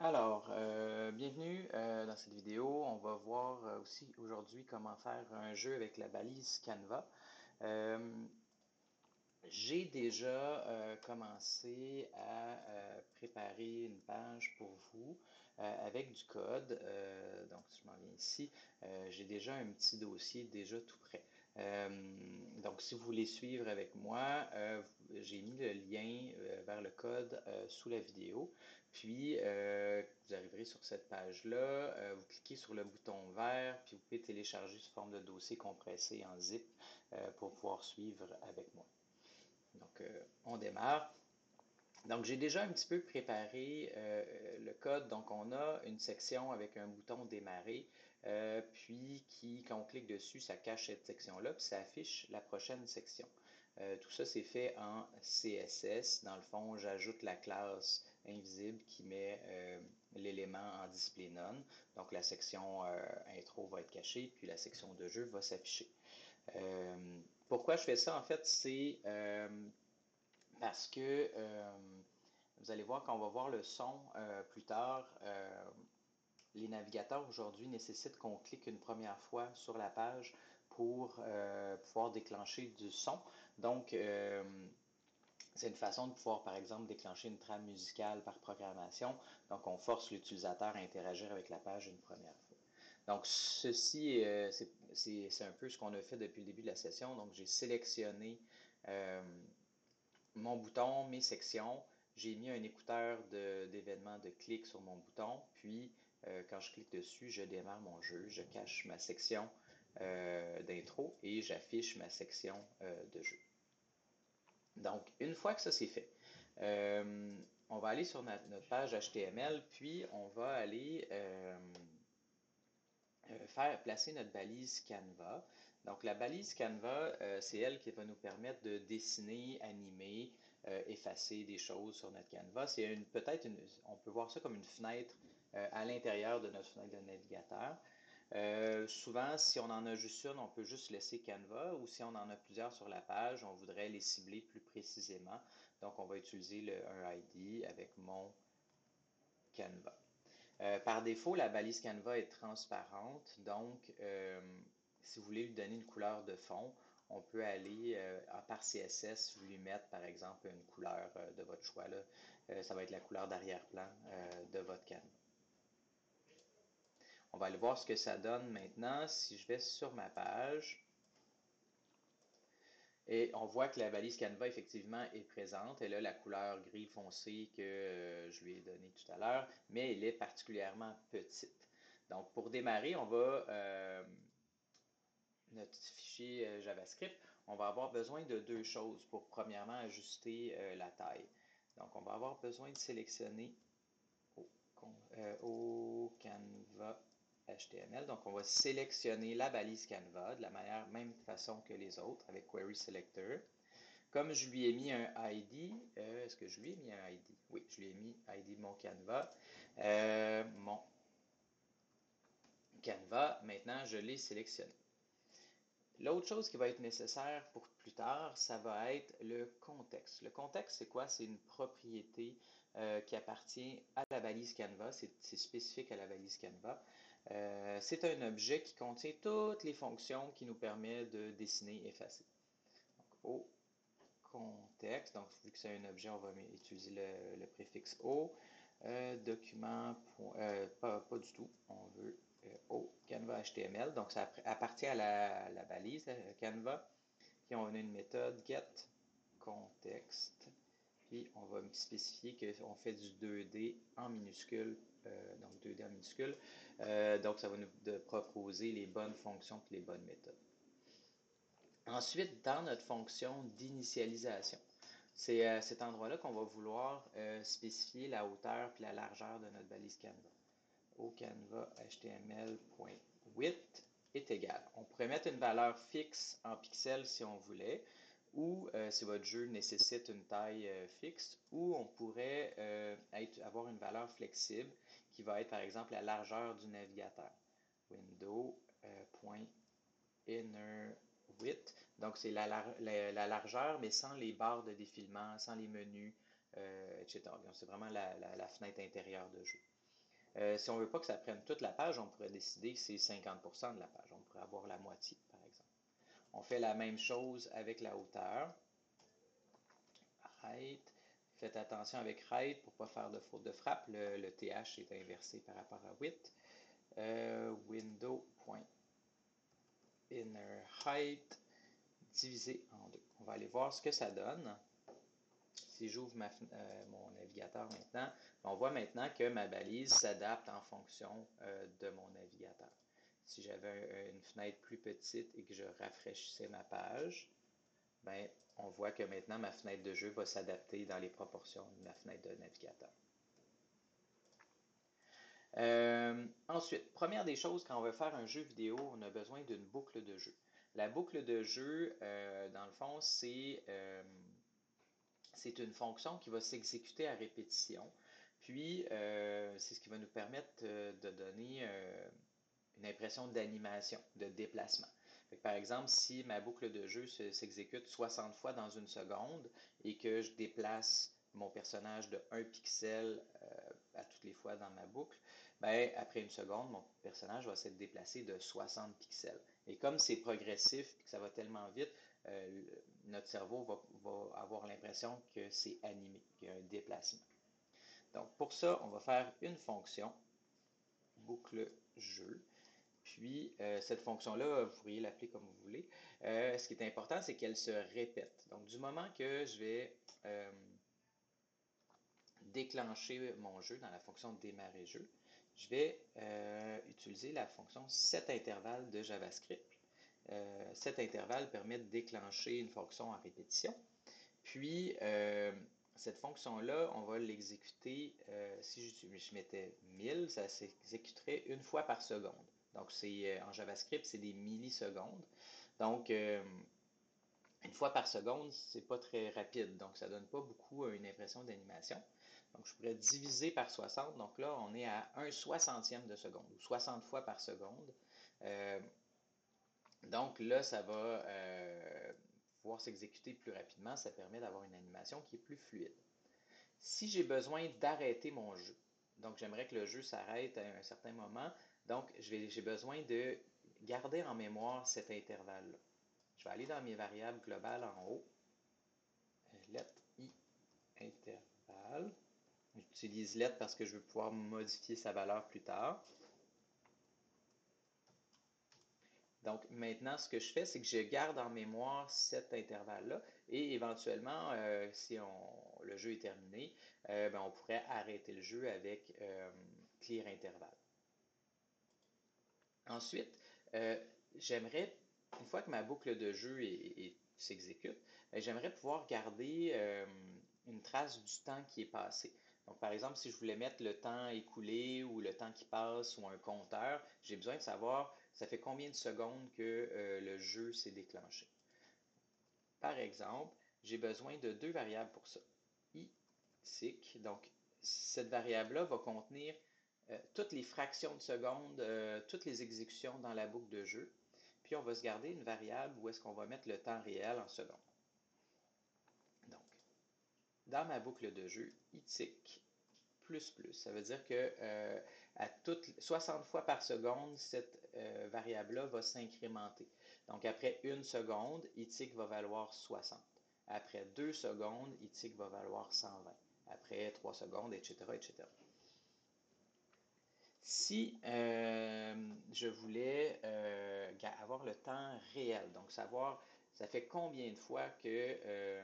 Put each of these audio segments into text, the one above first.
Bienvenue dans cette vidéo. On va voir aussi aujourd'hui comment faire un jeu avec la balise Canva. Euh, j'ai déjà commencé à préparer une page pour vous avec du code. Donc, si je m'en viens ici, j'ai déjà un petit dossier déjà tout prêt. Donc, si vous voulez suivre avec moi, j'ai mis le lien vers le code sous la vidéo. Puis, vous arriverez sur cette page-là, vous cliquez sur le bouton vert, puis vous pouvez télécharger sous forme de dossier compressé en zip pour pouvoir suivre avec moi. Donc, on démarre. Donc, j'ai déjà un petit peu préparé le code. Donc, on a une section avec un bouton démarrer, puis quand on clique dessus, ça cache cette section-là, puis ça affiche la prochaine section. Tout ça, c'est fait en CSS. Dans le fond, j'ajoute la classe invisible qui met l'élément en display none. Donc, la section intro va être cachée, puis la section de jeu va s'afficher. Pourquoi je fais ça, en fait, c'est parce que vous allez voir quand on va voir le son plus tard, les navigateurs aujourd'hui nécessitent qu'on clique une première fois sur la page pour pouvoir déclencher du son. Donc, c'est une façon de pouvoir, par exemple, déclencher une trame musicale par programmation. Donc, on force l'utilisateur à interagir avec la page une première fois. Donc, ceci, c'est un peu ce qu'on a fait depuis le début de la session. Donc, j'ai sélectionné mon bouton, mes sections. J'ai mis un écouteur d'événement de clic sur mon bouton. Puis, quand je clique dessus, je démarre mon jeu. Je cache ma section d'intro et j'affiche ma section de jeu. Donc, une fois que ça c'est fait, on va aller sur notre page HTML, puis on va aller faire placer notre balise Canva. Donc, la balise Canva, c'est elle qui va nous permettre de dessiner, animer, effacer des choses sur notre Canva. C'est on peut voir ça comme une fenêtre à l'intérieur de notre fenêtre de navigateur. Souvent, si on en a juste une, on peut juste laisser Canva, ou si on en a plusieurs sur la page, on voudrait les cibler plus précisément. Donc, on va utiliser un ID avec mon Canva. Par défaut, la balise Canva est transparente, donc si vous voulez lui donner une couleur de fond, on peut aller par CSS lui mettre par exemple une couleur de votre choix. Là. Ça va être la couleur d'arrière-plan de votre Canva. On va aller voir ce que ça donne maintenant si je vais sur ma page. Et on voit que la balise Canva, effectivement, est présente. Elle a la couleur gris foncé que je lui ai donnée tout à l'heure, mais elle est particulièrement petite. Donc, pour démarrer, on va, notre fichier JavaScript, on va avoir besoin de deux choses pour, premièrement, ajuster la taille. Donc, on va avoir besoin de sélectionner au Canva HTML. Donc, on va sélectionner la balise Canva de la même façon que les autres avec Query Selector. Comme je lui ai mis un ID, est-ce que je lui ai mis un ID? Oui, je lui ai mis ID mon Canva. Mon Canva, maintenant, je l'ai sélectionné. L'autre chose qui va être nécessaire pour plus tard, ça va être le contexte. Le contexte, c'est quoi? C'est une propriété qui appartient à la balise Canva. C'est spécifique à la balise Canva. C'est un objet qui contient toutes les fonctions qui nous permettent de dessiner et effacer. Donc, au contexte, donc vu que c'est un objet, on va utiliser le préfixe O. Document, pas du tout. On veut au Canva HTML. Donc, ça appartient à la balise Canva. Puis, on a une méthode getContext. Puis, on va spécifier qu'on fait du 2D en minuscule. Donc, 2D en minuscule. Donc, ça va nous proposer les bonnes fonctions et les bonnes méthodes. Ensuite, dans notre fonction d'initialisation, c'est à cet endroit-là qu'on va vouloir spécifier la hauteur et la largeur de notre balise Canva. Au Canva HTML.width est égal. On pourrait mettre une valeur fixe en pixels si on voulait, ou si votre jeu nécessite une taille fixe, ou on pourrait avoir une valeur flexible qui va être par exemple la largeur du navigateur. Window.inner width. Donc, c'est la largeur, mais sans les barres de défilement, sans les menus, etc. Donc, c'est vraiment la fenêtre intérieure de jeu. Si on ne veut pas que ça prenne toute la page, on pourrait décider que c'est 50% de la page. On pourrait avoir la moitié, par exemple. On fait la même chose avec la hauteur. Height. Faites attention avec height pour ne pas faire de faute de frappe. Le TH est inversé par rapport à width. Window.inner height divisé en 2. On va aller voir ce que ça donne. Si j'ouvre mon navigateur maintenant, on voit maintenant que ma balise s'adapte en fonction de mon navigateur. Si j'avais une fenêtre plus petite et que je rafraîchissais ma page, ben, on voit que maintenant ma fenêtre de jeu va s'adapter dans les proportions de ma fenêtre de navigateur. Ensuite, première des choses, quand on veut faire un jeu vidéo, on a besoin d'une boucle de jeu. La boucle de jeu, dans le fond, c'est une fonction qui va s'exécuter à répétition. Puis, c'est ce qui va nous permettre de donner une impression d'animation, de déplacement. Par exemple, si ma boucle de jeu s'exécute 60 fois dans une seconde et que je déplace mon personnage de 1 pixel à toutes les fois dans ma boucle, ben, après une seconde, mon personnage va s'être déplacé de 60 pixels. Et comme c'est progressif et que ça va tellement vite, notre cerveau va avoir l'impression que c'est animé, qu'il y a un déplacement. Donc pour ça, on va faire une fonction, boucle jeu. Puis, cette fonction-là, vous pourriez l'appeler comme vous voulez. Ce qui est important, c'est qu'elle se répète. Donc, du moment que je vais déclencher mon jeu dans la fonction démarrer jeu, je vais utiliser la fonction setIntervalle de JavaScript. Cet permet de déclencher une fonction en répétition. Puis, cette fonction-là, on va l'exécuter, si je mettais 1000, ça s'exécuterait une fois par seconde. Donc, en JavaScript, c'est des millisecondes. Donc, une fois par seconde, c'est pas très rapide. Donc, ça donne pas beaucoup une impression d'animation. Donc, je pourrais diviser par 60. Donc là, on est à 1/60e de seconde, ou 60 fois par seconde. Donc là, ça va pouvoir s'exécuter plus rapidement. Ça permet d'avoir une animation qui est plus fluide. Si j'ai besoin d'arrêter mon jeu, donc j'aimerais que le jeu s'arrête à un certain moment, donc j'ai besoin de garder en mémoire cet intervalle-là. Je vais aller dans mes variables globales en haut, let i intervalle. J'utilise let parce que je veux pouvoir modifier sa valeur plus tard. Donc maintenant, ce que je fais, c'est que je garde en mémoire cet intervalle-là et éventuellement, si le jeu est terminé, ben, on pourrait arrêter le jeu avec clear intervalle. Ensuite, j'aimerais, une fois que ma boucle de jeu s'exécute, ben, j'aimerais pouvoir garder une trace du temps qui est passé. Donc, par exemple, si je voulais mettre le temps écoulé ou le temps qui passe ou un compteur, j'ai besoin de savoir ça fait combien de secondes que le jeu s'est déclenché. Par exemple, j'ai besoin de deux variables pour ça. I-tick, donc cette variable-là va contenir toutes les fractions de secondes, toutes les exécutions dans la boucle de jeu. Puis on va se garder une variable où est-ce qu'on va mettre le temps réel en secondes. Donc, dans ma boucle de jeu, i-tick plus, ça veut dire que à 60 fois par seconde, cette variable-là va s'incrémenter. Donc, après une seconde, i-tick va valoir 60. Après 2 secondes, i-tick va valoir 120. Après 3 secondes, etc., etc. Si je voulais avoir le temps réel, donc savoir ça fait combien de fois que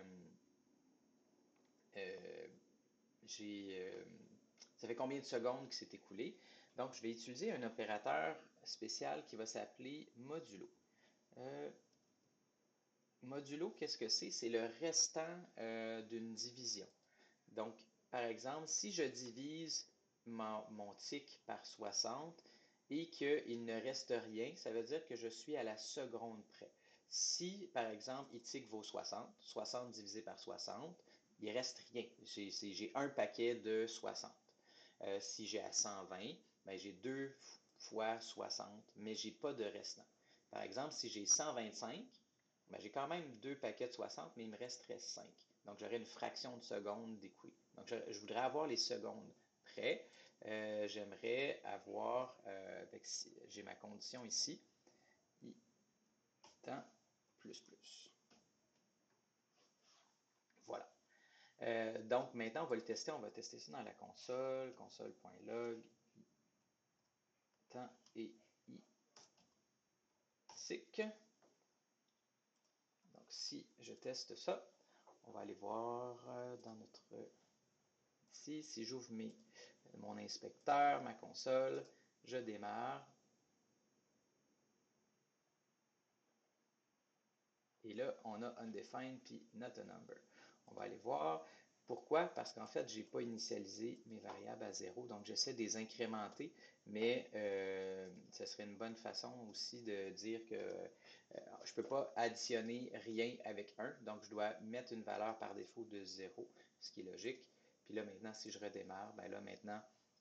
ça fait combien de secondes que c'est écoulé. Donc, je vais utiliser un opérateur spécial qui va s'appeler modulo. Modulo, qu'est-ce que c'est? C'est le restant d'une division. Donc, par exemple, si je divise mon tick par 60 et qu'il ne reste rien, ça veut dire que je suis à la seconde près. Si, par exemple, i-tick vaut 60, 60 divisé par 60, il ne reste rien. J'ai un paquet de 60. Si j'ai à 120, ben j'ai 2 fois 60, mais j'ai pas de restant. Par exemple, si j'ai 125, ben j'ai quand même deux paquets de 60, mais il me resterait 5. Donc, j'aurais une fraction de seconde d'écoulée. Donc, je voudrais avoir les secondes près. j'aimerais avoir, j'ai ma condition ici, i temps plus plus. Voilà. Donc maintenant, on va le tester. On va tester ça dans la console, console.log, temps et i sick. Donc si je teste ça, on va aller voir dans notre ici, si j'ouvre mon inspecteur, ma console, je démarre. Et là, on a undefined puis not a number. On va aller voir. Pourquoi? Parce qu'en fait, je n'ai pas initialisé mes variables à 0. Donc, j'essaie de les incrémenter, mais ce serait une bonne façon aussi de dire que je ne peux pas additionner rien avec 1. Donc, je dois mettre une valeur par défaut de 0, ce qui est logique. Puis là, maintenant, si je redémarre, ben là, maintenant,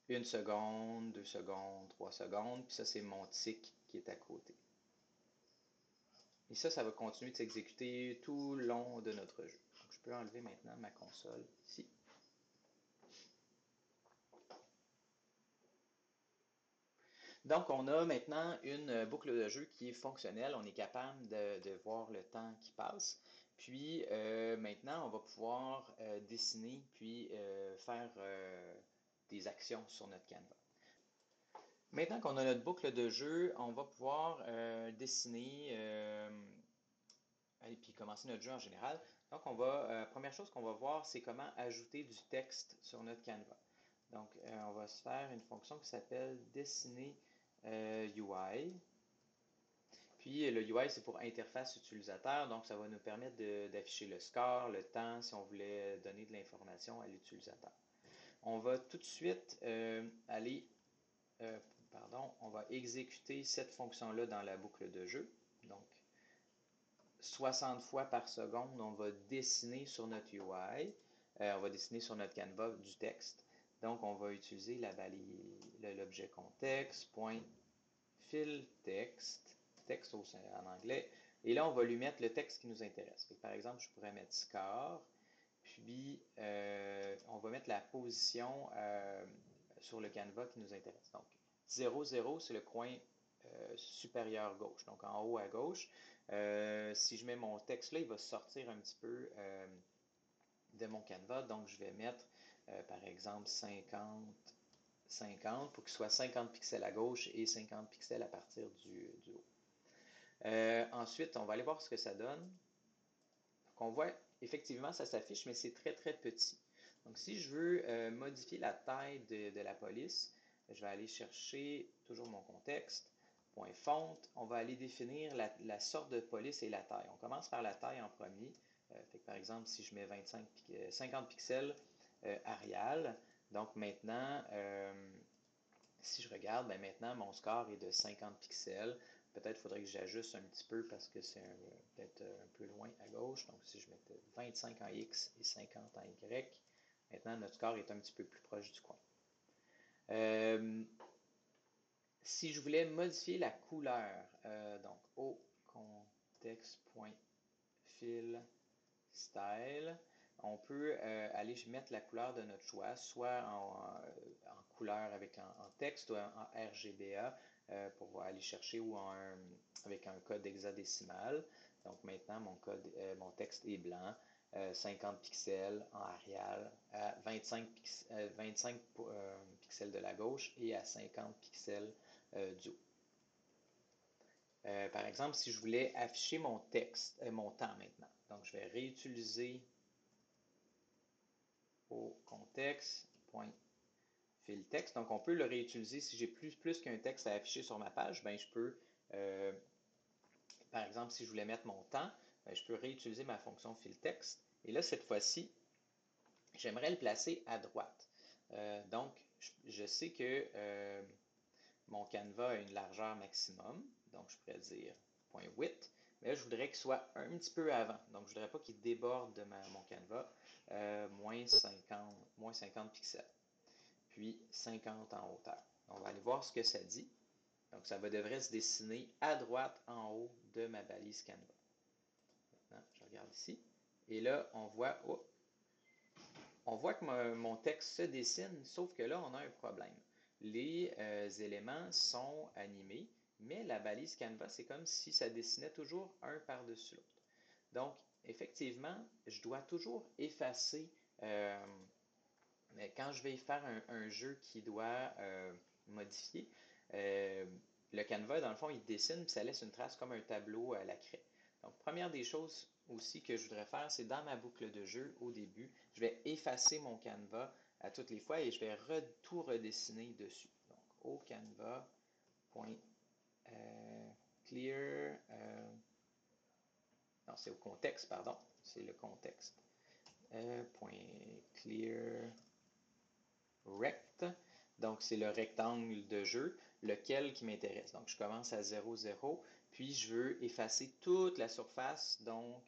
1 seconde, 2 secondes, 3 secondes. Puis ça, c'est mon tick qui est à côté. Et ça va continuer de s'exécuter tout le long de notre jeu. Donc, je peux enlever maintenant ma console ici. Donc, on a maintenant une boucle de jeu qui est fonctionnelle. On est capable de voir le temps qui passe. Puis, maintenant, on va pouvoir dessiner puis faire des actions sur notre canevas. Maintenant qu'on a notre boucle de jeu, on va pouvoir dessiner et puis commencer notre jeu en général. Donc, première chose qu'on va voir, c'est comment ajouter du texte sur notre canevas. Donc, on va se faire une fonction qui s'appelle dessiner UI. Puis, le UI, c'est pour interface utilisateur. Donc, ça va nous permettre d'afficher le score, le temps, si on voulait donner de l'information à l'utilisateur. On va tout de suite on va exécuter cette fonction-là dans la boucle de jeu. Donc, 60 fois par seconde, on va dessiner sur notre UI, on va dessiner sur notre canevas du texte. Donc, on va utiliser l'objet contexte, point fill text, texte en anglais. Et là, on va lui mettre le texte qui nous intéresse. Par exemple, je pourrais mettre score, puis on va mettre la position sur le canevas qui nous intéresse. Donc, 0, 0, c'est le coin supérieur gauche, donc en haut à gauche. Si je mets mon texte là, il va sortir un petit peu de mon canevas. Donc, je vais mettre, par exemple, 50 pour qu'il soit 50 pixels à gauche et 50 pixels à partir du haut. Ensuite, on va aller voir ce que ça donne. Donc, on voit, effectivement, ça s'affiche, mais c'est très, très petit. Donc, si je veux modifier la taille de la police, je vais aller chercher toujours mon contexte, point fonte. On va aller définir la sorte de police et la taille. On commence par la taille en premier. Fait que, par exemple, si je mets 50 pixels Arial, donc maintenant, si je regarde, ben maintenant, mon score est de 50 pixels. Peut-être faudrait que j'ajuste un petit peu parce que c'est peut-être un peu loin à gauche. Donc, si je mettais 25 en X et 50 en Y, maintenant, notre score est un petit peu plus proche du coin. Si je voulais modifier la couleur, donc au contexte.fill style, on peut aller mettre la couleur de notre choix, soit en couleur en texte ou en RGBA pour aller chercher ou avec un code hexadécimal. Donc maintenant, mon texte est blanc, 50 pixels en Arial, à 25 pixels de la gauche et à 50 pixels du haut. Par exemple, si je voulais afficher mon texte, mon temps maintenant. Donc, je vais réutiliser au contexte, point fill text. Donc, on peut le réutiliser si j'ai plus qu'un texte à afficher sur ma page. Ben, je peux, par exemple, si je voulais mettre mon temps, ben, je peux réutiliser ma fonction fill text. Et là, cette fois-ci, j'aimerais le placer à droite. Donc, je sais que mon canevas a une largeur maximum. Donc, je pourrais dire .width. Mais là, je voudrais qu'il soit un petit peu avant. Donc, je ne voudrais pas qu'il déborde de mon canevas. Moins 50 pixels. Puis 50 en hauteur. On va aller voir ce que ça dit. Donc, ça devrait se dessiner à droite en haut de ma balise canevas. Maintenant, je regarde ici. Et là, on voit, on voit que mon texte se dessine, sauf que là, on a un problème. Les éléments sont animés, mais la balise Canva, c'est comme si ça dessinait toujours un par-dessus l'autre. Donc, effectivement, je dois toujours effacer, quand je vais faire un jeu qui doit modifier, euh, le Canva, dans le fond, il dessine, puis ça laisse une trace comme un tableau à la craie. Donc, première des choses aussi que je voudrais faire, c'est dans ma boucle de jeu, au début, je vais effacer mon Canva à toutes les fois et je vais tout redessiner dessus. Donc, au Canva, point, clear, non, c'est au contexte, pardon, c'est le contexte. Point clear rect, donc c'est le rectangle de jeu, lequel qui m'intéresse. Donc je commence à 0, 0, puis je veux effacer toute la surface, donc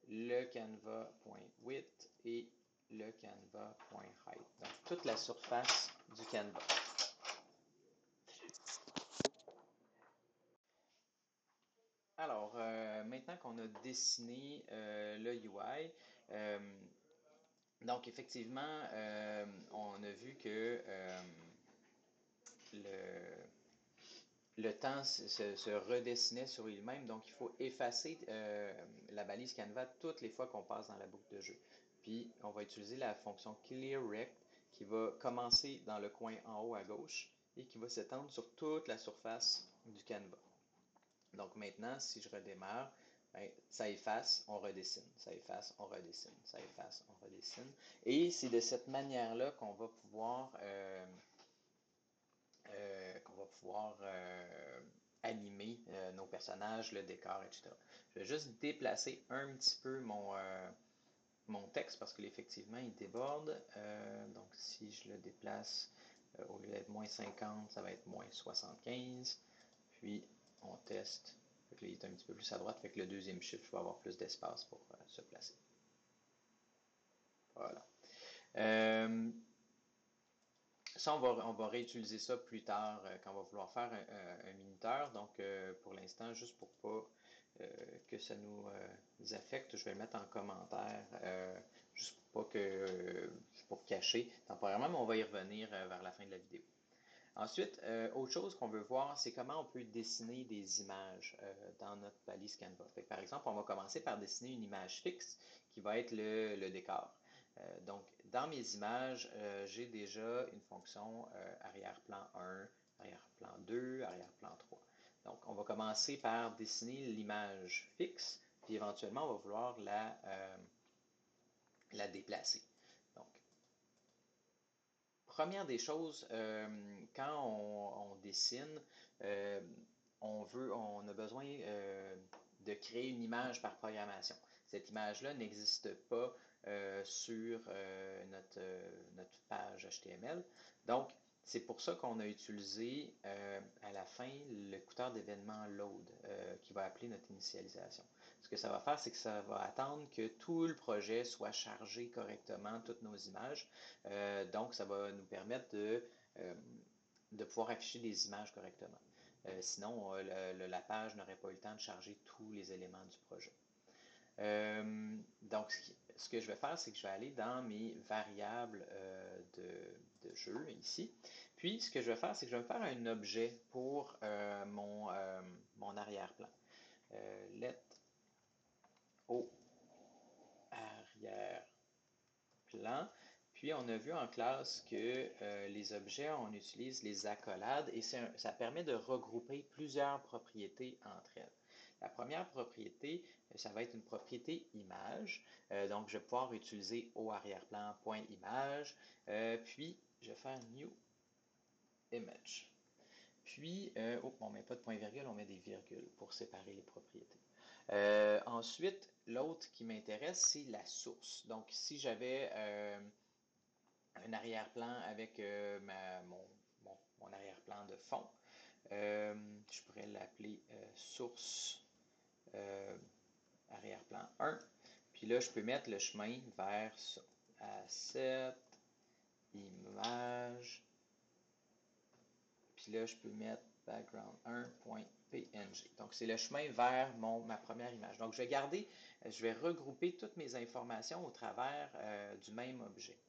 le canva.width et le canva.height. Donc toute la surface du canvas. Alors, maintenant qu'on a dessiné le UI, donc effectivement, on a vu que le temps se redessinait sur lui-même, donc il faut effacer la balise Canva toutes les fois qu'on passe dans la boucle de jeu. Puis on va utiliser la fonction clearRect qui va commencer dans le coin en haut à gauche et qui va s'étendre sur toute la surface du Canva. Donc maintenant, si je redémarre, ben, ça efface, on redessine, ça efface, on redessine, ça efface, on redessine. Et c'est de cette manière-là qu'on va pouvoir animer nos personnages, le décor, etc. Je vais juste déplacer un petit peu mon texte parce qu'effectivement, il déborde. Donc, si je le déplace, au lieu d'être moins 50, ça va être moins 75. Puis, on teste. Fait que là, il est un petit peu plus à droite. Fait que le deuxième chiffre, je vais avoir plus d'espace pour se placer. Voilà. Ça, on va réutiliser ça plus tard quand on va vouloir faire un minuteur. Donc, pour l'instant, juste pour pas que ça nous affecte, je vais le mettre en commentaire, juste pour cacher temporairement, mais on va y revenir vers la fin de la vidéo. Ensuite, autre chose qu'on veut voir, c'est comment on peut dessiner des images dans notre balise Canva. Fait que, par exemple, on va commencer par dessiner une image fixe qui va être le décor. Donc, dans mes images, j'ai déjà une fonction arrière-plan 1, arrière-plan 2, arrière-plan 3. Donc, on va commencer par dessiner l'image fixe, puis éventuellement, on va vouloir la déplacer. Donc, première des choses, quand on dessine, on a besoin de créer une image par programmation. Cette image-là n'existe pas sur notre page HTML. Donc, c'est pour ça qu'on a utilisé à la fin l'écouteur d'événements load qui va appeler notre initialisation. Ce que ça va faire, c'est que ça va attendre que tout le projet soit chargé correctement, toutes nos images. Donc, ça va nous permettre de pouvoir afficher des images correctement. Sinon, la page n'aurait pas eu le temps de charger tous les éléments du projet. Donc, ce que je vais faire, c'est que je vais aller dans mes variables de jeu ici. Puis, ce que je vais faire, c'est que je vais faire un objet pour mon arrière-plan. Let au arrière-plan. Puis, on a vu en classe que les objets, on utilise les accolades et ça permet de regrouper plusieurs propriétés entre elles. La première propriété, ça va être une propriété image. Donc, je vais pouvoir utiliser au arrière-plan .image. Puis, je vais faire new image. Puis, on ne met pas de point-virgule, on met des virgules pour séparer les propriétés. Ensuite, l'autre qui m'intéresse, c'est la source. Donc, si j'avais un arrière-plan avec mon arrière-plan de fond, je pourrais l'appeler source arrière-plan 1. Puis là, je peux mettre le chemin vers ça. Asset, image. Puis là, je peux mettre background 1.png. Donc, c'est le chemin vers ma première image. Donc, je vais regrouper toutes mes informations au travers du même objet.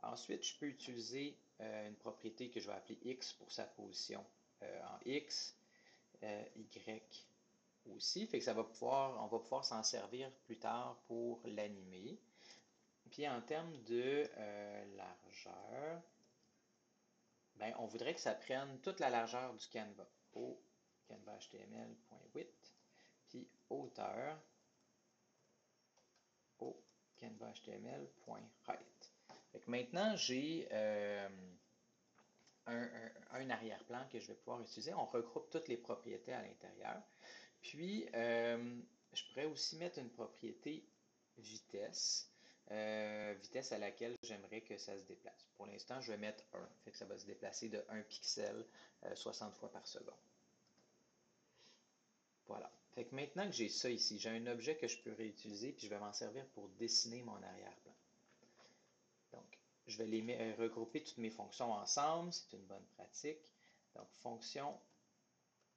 Ensuite, je peux utiliser une propriété que je vais appeler X pour sa position en X, Y aussi. Fait que on va pouvoir s'en servir plus tard pour l'animer. Puis en termes de largeur, ben, on voudrait que ça prenne toute la largeur du canevas. Au canevas HTML.width, puis hauteur au canevas HTML.height. Maintenant, j'ai un arrière-plan que je vais pouvoir utiliser. On regroupe toutes les propriétés à l'intérieur. Puis, je pourrais aussi mettre une propriété vitesse, vitesse à laquelle j'aimerais que ça se déplace. Pour l'instant, je vais mettre 1, fait que ça va se déplacer de 1 pixel 60 fois par seconde. Voilà. Fait que maintenant que j'ai ça ici, j'ai un objet que je peux réutiliser, puis je vais m'en servir pour dessiner mon arrière-plan. Donc, je vais regrouper toutes mes fonctions ensemble, c'est une bonne pratique. Donc, fonction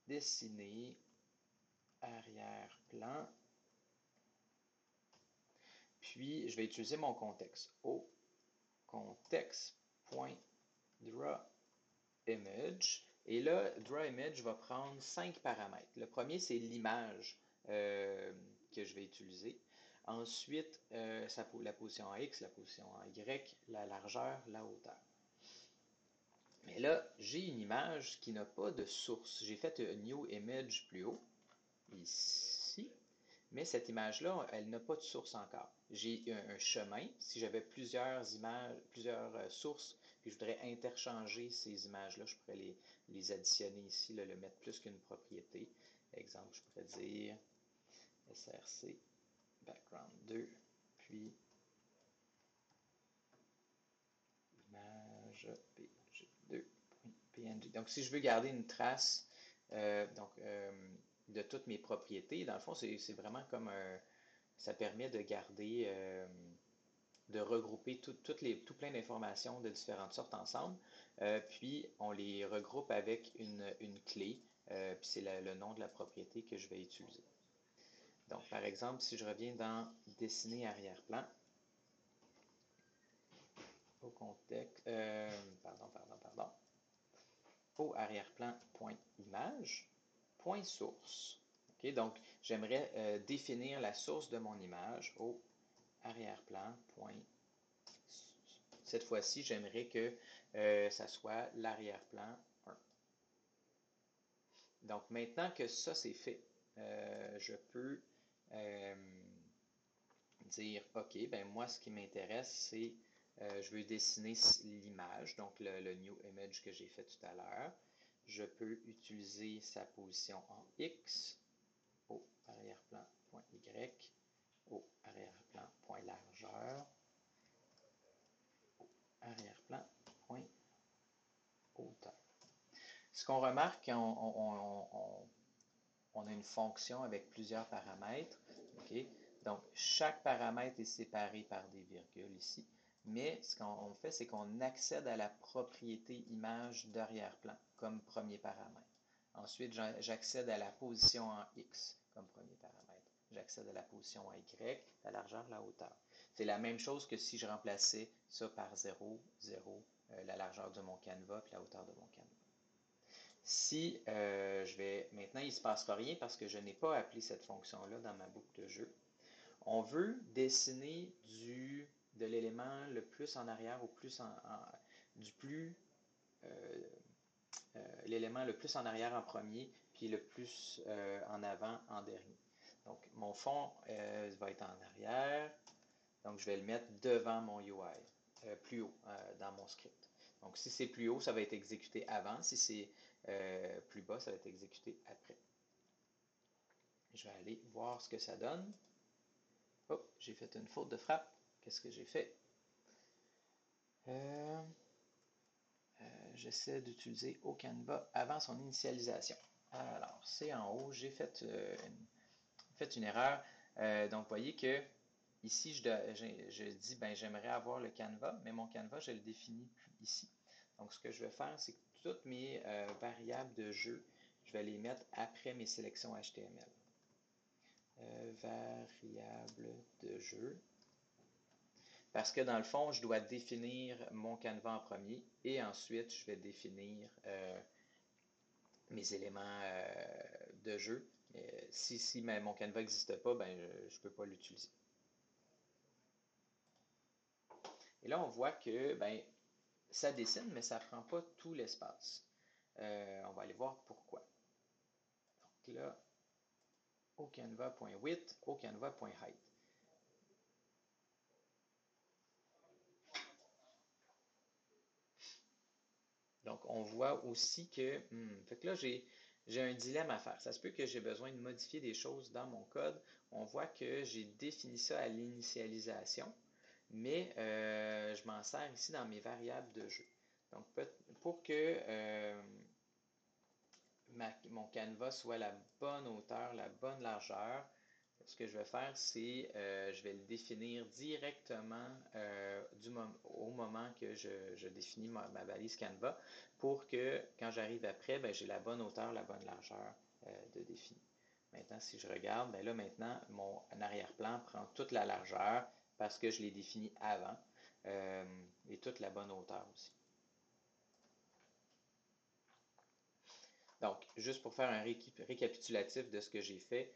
dessiner arrière-plan. Puis, je vais utiliser mon contexte. Au contexte.drawImage. Et là, drawImage va prendre 5 paramètres. Le premier, c'est l'image que je vais utiliser. Ensuite, la position en X, la position en Y, la largeur, la hauteur. Mais là, j'ai une image qui n'a pas de source. J'ai fait un New Image plus haut, ici. Mais cette image-là, elle n'a pas de source encore. J'ai un chemin. Si j'avais plusieurs images, plusieurs sources, puis je voudrais interchanger ces images-là, je pourrais les additionner ici, là, le mettre plus qu'une propriété. Exemple, je pourrais dire src background 2, puis image png2.png. Donc, si je veux garder une trace de toutes mes propriétés, dans le fond, c'est vraiment comme ça permet de garder, de regrouper tout plein d'informations de différentes sortes ensemble. Puis, on les regroupe avec une clé, puis c'est le nom de la propriété que je vais utiliser. Donc, par exemple, si je reviens dans dessiner arrière-plan, au contexte, au arrière-plan.image, point source. Okay, donc, j'aimerais définir la source de mon image au arrière-plan. Cette fois-ci, j'aimerais que ça soit l'arrière-plan 1. Donc, maintenant que ça c'est fait, je peux dire, OK, ben moi, ce qui m'intéresse, c'est, je veux dessiner l'image, donc le new image que j'ai fait tout à l'heure. Je peux utiliser sa position en X, au arrière-plan.Y, au arrière-plan.largeur, au arrière-plan.hauteur. Ce qu'on remarque, on a une fonction avec plusieurs paramètres. Okay? Donc, chaque paramètre est séparé par des virgules ici. Mais ce qu'on fait, c'est qu'on accède à la propriété image d'arrière-plan comme premier paramètre. Ensuite, j'accède à la position en X comme premier paramètre. J'accède à la position en Y, la largeur, la hauteur. C'est la même chose que si je remplaçais ça par 0, 0, la largeur de mon canevas puis la hauteur de mon canevas. Si maintenant, il ne se passera rien parce que je n'ai pas appelé cette fonction-là dans ma boucle de jeu. On veut dessiner de l'élément le plus en arrière au plus l'élément le plus en arrière en premier, puis le plus en avant en dernier. Donc, mon fond va être en arrière. Donc, je vais le mettre devant mon UI, plus haut dans mon script. Donc, si c'est plus haut, ça va être exécuté avant. Si c'est plus bas, ça va être exécuté après. Je vais aller voir ce que ça donne. Oh, j'ai fait une faute de frappe. Qu'est-ce que j'ai fait? J'essaie d'utiliser au Canva avant son initialisation. Alors, c'est en haut. J'ai fait une erreur. Donc, vous voyez que ici, je dis, ben, j'aimerais avoir le Canva, mais mon Canva, je le définis ici. Donc, ce que je vais faire, c'est que toutes mes variables de jeu, je vais les mettre après mes sélections HTML. Variables de jeu. Parce que dans le fond, je dois définir mon canevas en premier et ensuite je vais définir mes éléments de jeu. Si mon canevas n'existe pas, ben, je ne peux pas l'utiliser. Et là, on voit que ben, ça dessine, mais ça ne prend pas tout l'espace. On va aller voir pourquoi. Donc là, au canevas.width, au canevas.height. Donc, on voit aussi que, fait que là, j'ai un dilemme à faire. Ça se peut que j'ai besoin de modifier des choses dans mon code. On voit que j'ai défini ça à l'initialisation, mais je m'en sers ici dans mes variables de jeu. Donc, pour que mon canevas soit la bonne hauteur, la bonne largeur, ce que je vais faire, c'est je vais le définir directement au moment que je définis ma balise Canva pour que quand j'arrive après, ben, j'ai la bonne hauteur, la bonne largeur de défini. Maintenant, si je regarde, ben là maintenant, mon arrière-plan prend toute la largeur parce que je l'ai défini avant et toute la bonne hauteur aussi. Donc, juste pour faire un récapitulatif de ce que j'ai fait,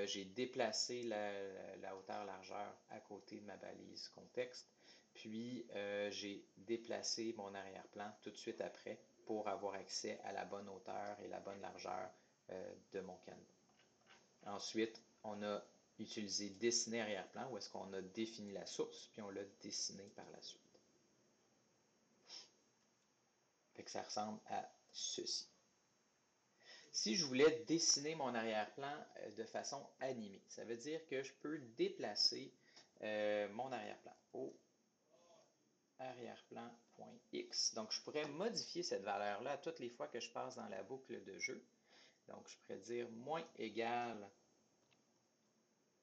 j'ai déplacé la hauteur-largeur à côté de ma balise contexte, puis j'ai déplacé mon arrière-plan tout de suite après pour avoir accès à la bonne hauteur et la bonne largeur de mon canevas. Ensuite, on a utilisé dessiner arrière-plan où est-ce qu'on a défini la source, puis on l'a dessiné par la suite. Fait que ça ressemble à ceci. Si je voulais dessiner mon arrière-plan de façon animée, ça veut dire que je peux déplacer mon arrière-plan au arrière-plan.x. Donc, je pourrais modifier cette valeur-là toutes les fois que je passe dans la boucle de jeu. Donc, je pourrais dire moins égal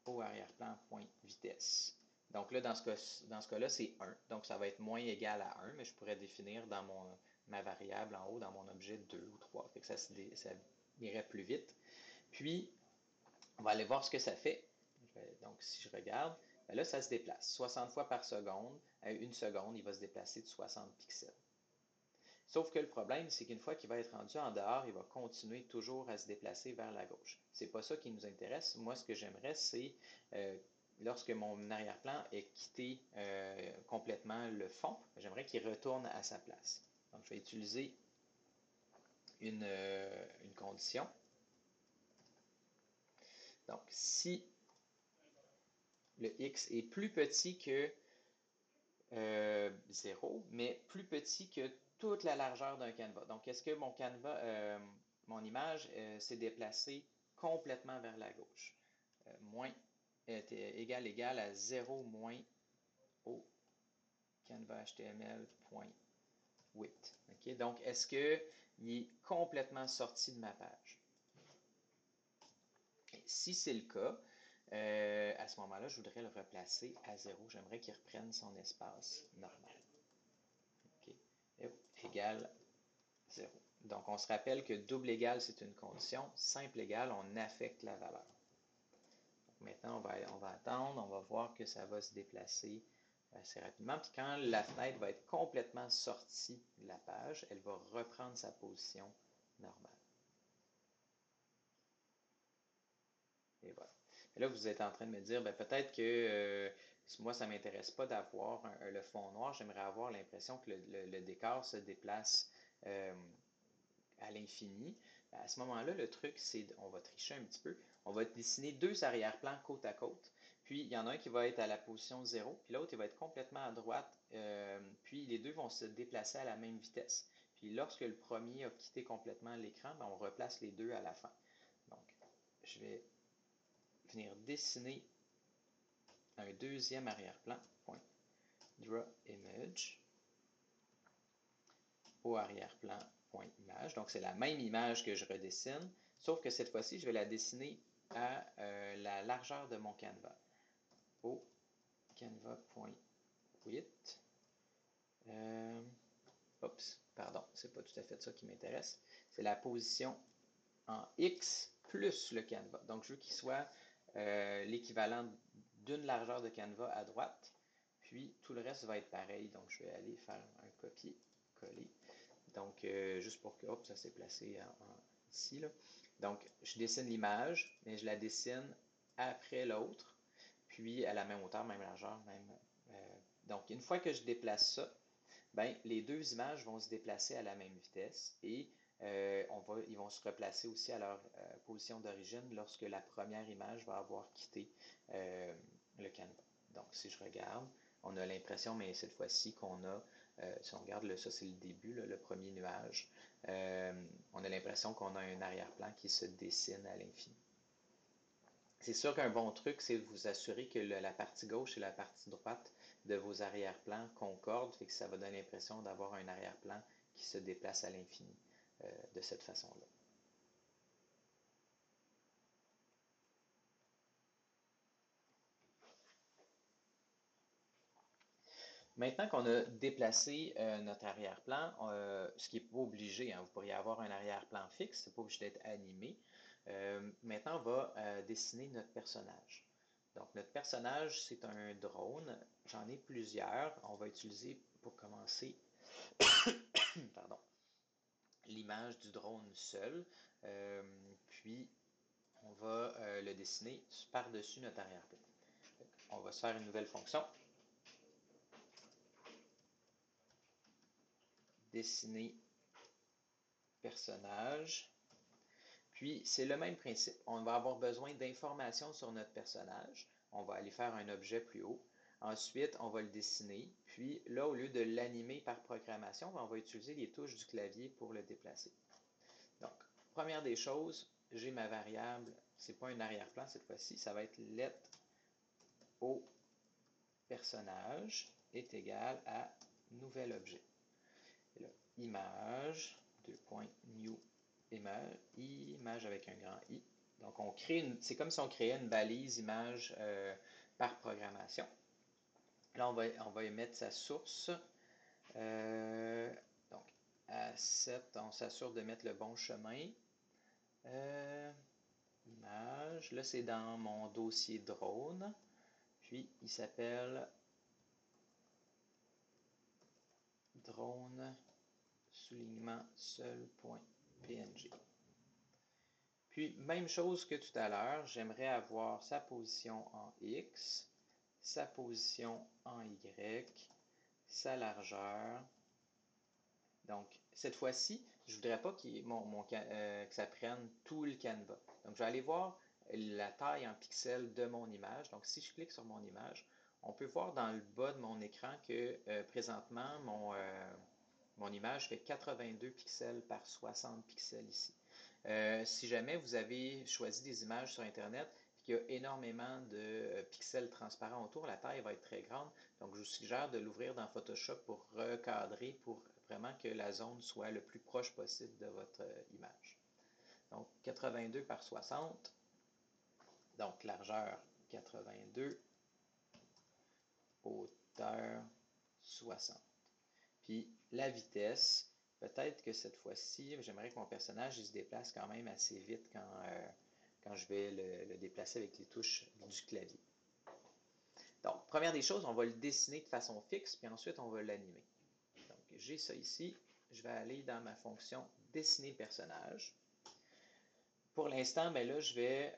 au arrière-plan.vitesse. Donc là, dans ce cas-là, c'est 1. Donc, ça va être moins égal à 1, mais je pourrais définir dans ma variable en haut, dans mon objet 2 ou 3. Fait que ça irait plus vite. Puis, on va aller voir ce que ça fait. Donc, si je regarde, ben là, ça se déplace 60 fois par seconde. À une seconde, il va se déplacer de 60 pixels. Sauf que le problème, c'est qu'une fois qu'il va être rendu en dehors, il va continuer toujours à se déplacer vers la gauche. C'est pas ça qui nous intéresse. Moi, ce que j'aimerais, c'est lorsque mon arrière-plan ait quitté complètement le fond, j'aimerais qu'il retourne à sa place. Donc, je vais utiliser une condition. Donc, si le x est plus petit que 0, mais plus petit que toute la largeur d'un canevas. Donc, est-ce que mon canevas, mon image s'est déplacée complètement vers la gauche? Moins est égal à 0 moins au canevas HTML.width. Okay? Donc, est-ce qu'il est complètement sorti de ma page? Et si c'est le cas, à ce moment-là, je voudrais le replacer à 0. J'aimerais qu'il reprenne son espace normal. Okay. Égal 0. Donc, on se rappelle que double égal, c'est une condition. Simple égal, on affecte la valeur. Donc, maintenant, on va attendre. On va voir que ça va se déplacer assez rapidement. Puis quand la fenêtre va être complètement sortie de la page, elle va reprendre sa position normale. Et voilà. Et là, vous êtes en train de me dire, ben, peut-être que moi, ça ne m'intéresse pas d'avoir le fond noir. J'aimerais avoir l'impression que le décor se déplace à l'infini. À ce moment-là, le truc, c'est, on va tricher un petit peu, on va dessiner deux arrière-plans côte à côte, puis il y en a un qui va être à la position 0, puis l'autre, il va être complètement à droite, puis les deux vont se déplacer à la même vitesse. Puis lorsque le premier a quitté complètement l'écran, ben, on replace les deux à la fin. Donc, je vais venir dessiner un deuxième arrière-plan, point, draw image, au arrière-plan .image. Donc, c'est la même image que je redessine, sauf que cette fois-ci, je vais la dessiner à la largeur de mon canevas. Au canevas.width. Oups, pardon, c'est pas tout à fait ça qui m'intéresse. C'est la position en X plus le canevas. Donc, je veux qu'il soit l'équivalent d'une largeur de canevas à droite, Puis tout le reste va être pareil. Donc je vais aller faire un copier-coller. Donc juste pour que, hop, ça s'est placé ici, là. Donc je dessine l'image, mais je la dessine après l'autre, puis à la même hauteur, même largeur, même. Donc une fois que je déplace ça, ben, les deux images vont se déplacer à la même vitesse et ils vont se replacer aussi à leur position d'origine lorsque la première image va avoir quitté le canevas. Donc, si je regarde, on a l'impression, mais cette fois-ci, qu'on a, si on regarde, ça c'est le début, là, le premier nuage, on a l'impression qu'on a un arrière-plan qui se dessine à l'infini. C'est sûr qu'un bon truc, c'est de vous assurer que la partie gauche et la partie droite de vos arrière-plans concordent, fait que ça va donner l'impression d'avoir un arrière-plan qui se déplace à l'infini de cette façon-là. Maintenant qu'on a déplacé notre arrière-plan, ce qui n'est pas obligé, hein, vous pourriez avoir un arrière-plan fixe, c'est pas obligé d'être animé. Maintenant, on va dessiner notre personnage. Donc, notre personnage, c'est un drone. J'en ai plusieurs. On va utiliser, pour commencer, pardon, l'image du drone seul. Puis, on va le dessiner par-dessus notre arrière-plan. On va se faire une nouvelle fonction. Dessiner personnage. Puis, c'est le même principe. On va avoir besoin d'informations sur notre personnage. On va aller faire un objet plus haut. Ensuite, on va le dessiner. Puis là, au lieu de l'animer par programmation, on va utiliser les touches du clavier pour le déplacer. Donc, première des choses, j'ai ma variable. C'est pas un arrière-plan cette fois-ci. Ça va être let au personnage est égal à nouvel objet. Et là, image, new image avec un grand I. Donc, on crée c'est comme si on créait une balise image par programmation. Là, on va émettre sa source. Donc, à 7, on s'assure de mettre le bon chemin. Image. Là, c'est dans mon dossier drone. Puis, il s'appelle drone soulignement seul.png. Puis, même chose que tout à l'heure, j'aimerais avoir sa position en X, sa position en Y, sa largeur. Donc, cette fois-ci, je ne voudrais pas que ça prenne tout le canevas. Donc, je vais aller voir la taille en pixels de mon image. Donc, si je clique sur mon image, on peut voir dans le bas de mon écran que présentement, mon image fait 82 pixels par 60 pixels ici. Si jamais vous avez choisi des images sur Internet et qu'il y a énormément de pixels transparents autour, la taille va être très grande. Donc, je vous suggère de l'ouvrir dans Photoshop pour recadrer, pour vraiment que la zone soit le plus proche possible de votre image. Donc, 82 par 60. Donc, largeur 82, hauteur 60. Puis, la vitesse, peut-être que cette fois-ci, j'aimerais que mon personnage il se déplace quand même assez vite quand je vais le déplacer avec les touches du clavier. Donc, première des choses, on va le dessiner de façon fixe, puis ensuite, on va l'animer. Donc, j'ai ça ici. Je vais aller dans ma fonction dessiner personnage. Pour l'instant, ben là, je vais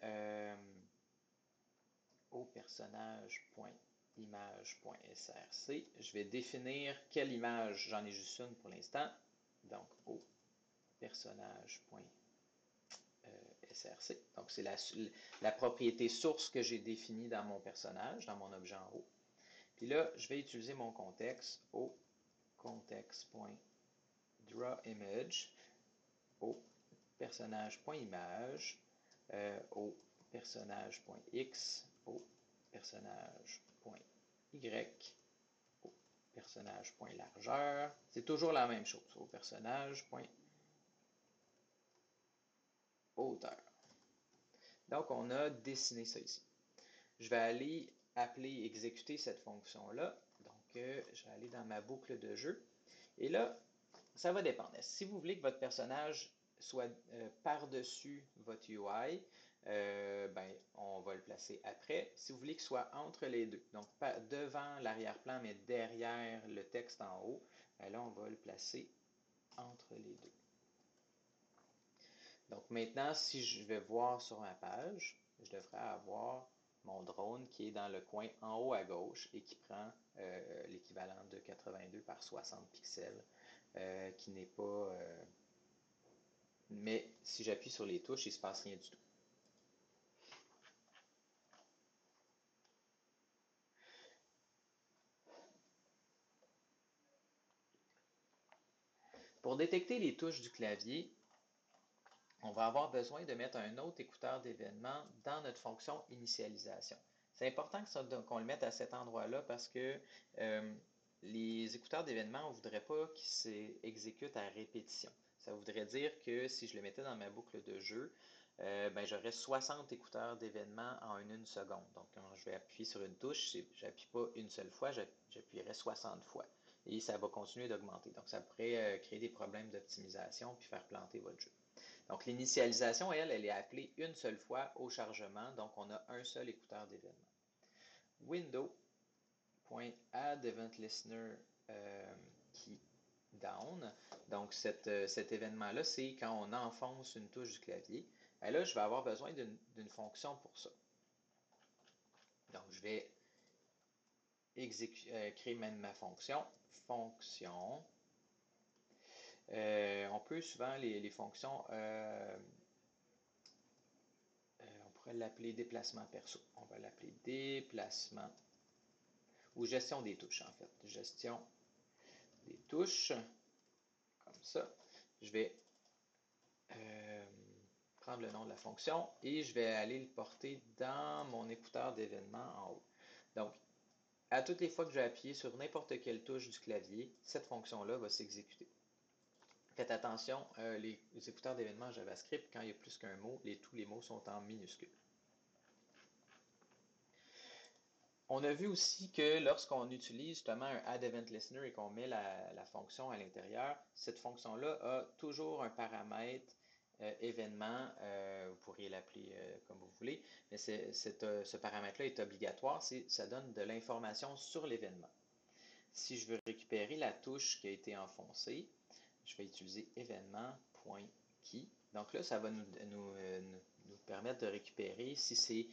au personnage.image.src. Je vais définir quelle image, j'en ai juste une pour l'instant. Donc, au personnage.src. Donc, c'est la propriété source que j'ai définie dans mon personnage, dans mon objet en haut. Puis là, je vais utiliser mon contexte au contexte.drawImage, au personnage.image, au personnage.x, au personnage.y, au personnage.largeur. C'est toujours la même chose, au personnage.hauteur. Donc, on a dessiné ça ici. Je vais aller appeler, exécuter cette fonction-là. Donc, je vais aller dans ma boucle de jeu. Et là, ça va dépendre. Si vous voulez que votre personnage soit par-dessus votre UI, on va le placer après. Si vous voulez qu'il soit entre les deux, donc pas devant l'arrière-plan, mais derrière le texte en haut, ben là, on va le placer entre les deux. Donc maintenant, si je vais voir sur ma page, je devrais avoir mon drone qui est dans le coin en haut à gauche et qui prend l'équivalent de 82 par 60 pixels, qui n'est pas... mais si j'appuie sur les touches, il ne se passe rien du tout. Pour détecter les touches du clavier, on va avoir besoin de mettre un autre écouteur d'événement dans notre fonction initialisation. C'est important qu'on le mette à cet endroit-là parce que les écouteurs d'événement, on ne voudrait pas qu'ils s'exécutent à répétition. Ça voudrait dire que si je le mettais dans ma boucle de jeu, j'aurais 60 écouteurs d'événement en une seconde. Donc, quand je vais appuyer sur une touche, je n'appuie pas une seule fois, j'appuierai 60 fois. Et ça va continuer d'augmenter. Donc, ça pourrait créer des problèmes d'optimisation puis faire planter votre jeu. Donc, l'initialisation, elle est appelée une seule fois au chargement. Donc, on a un seul écouteur d'événement. Window.addEventListener key down. Donc, cet événement-là, c'est quand on enfonce une touche du clavier. Et là, je vais avoir besoin d'une fonction pour ça. Donc, je vais créer même ma fonction. Fonction. On peut souvent les fonctions, on pourrait l'appeler déplacement perso. On va l'appeler déplacement ou gestion des touches en fait. Gestion des touches, comme ça. Je vais prendre le nom de la fonction et je vais aller le porter dans mon écouteur d'événement en haut. Donc, à toutes les fois que je vais appuyer sur n'importe quelle touche du clavier, cette fonction-là va s'exécuter. Faites attention, les écouteurs d'événements JavaScript, quand il y a plus qu'un mot, tous les mots sont en minuscules. On a vu aussi que lorsqu'on utilise justement un addEventListener et qu'on met la fonction à l'intérieur, cette fonction-là a toujours un paramètre événement, vous pourriez l'appeler comme vous voulez, mais ce paramètre-là est obligatoire, ça donne de l'information sur l'événement. Si je veux récupérer la touche qui a été enfoncée, je vais utiliser événement.key. Donc là, ça va nous permettre de récupérer si c'est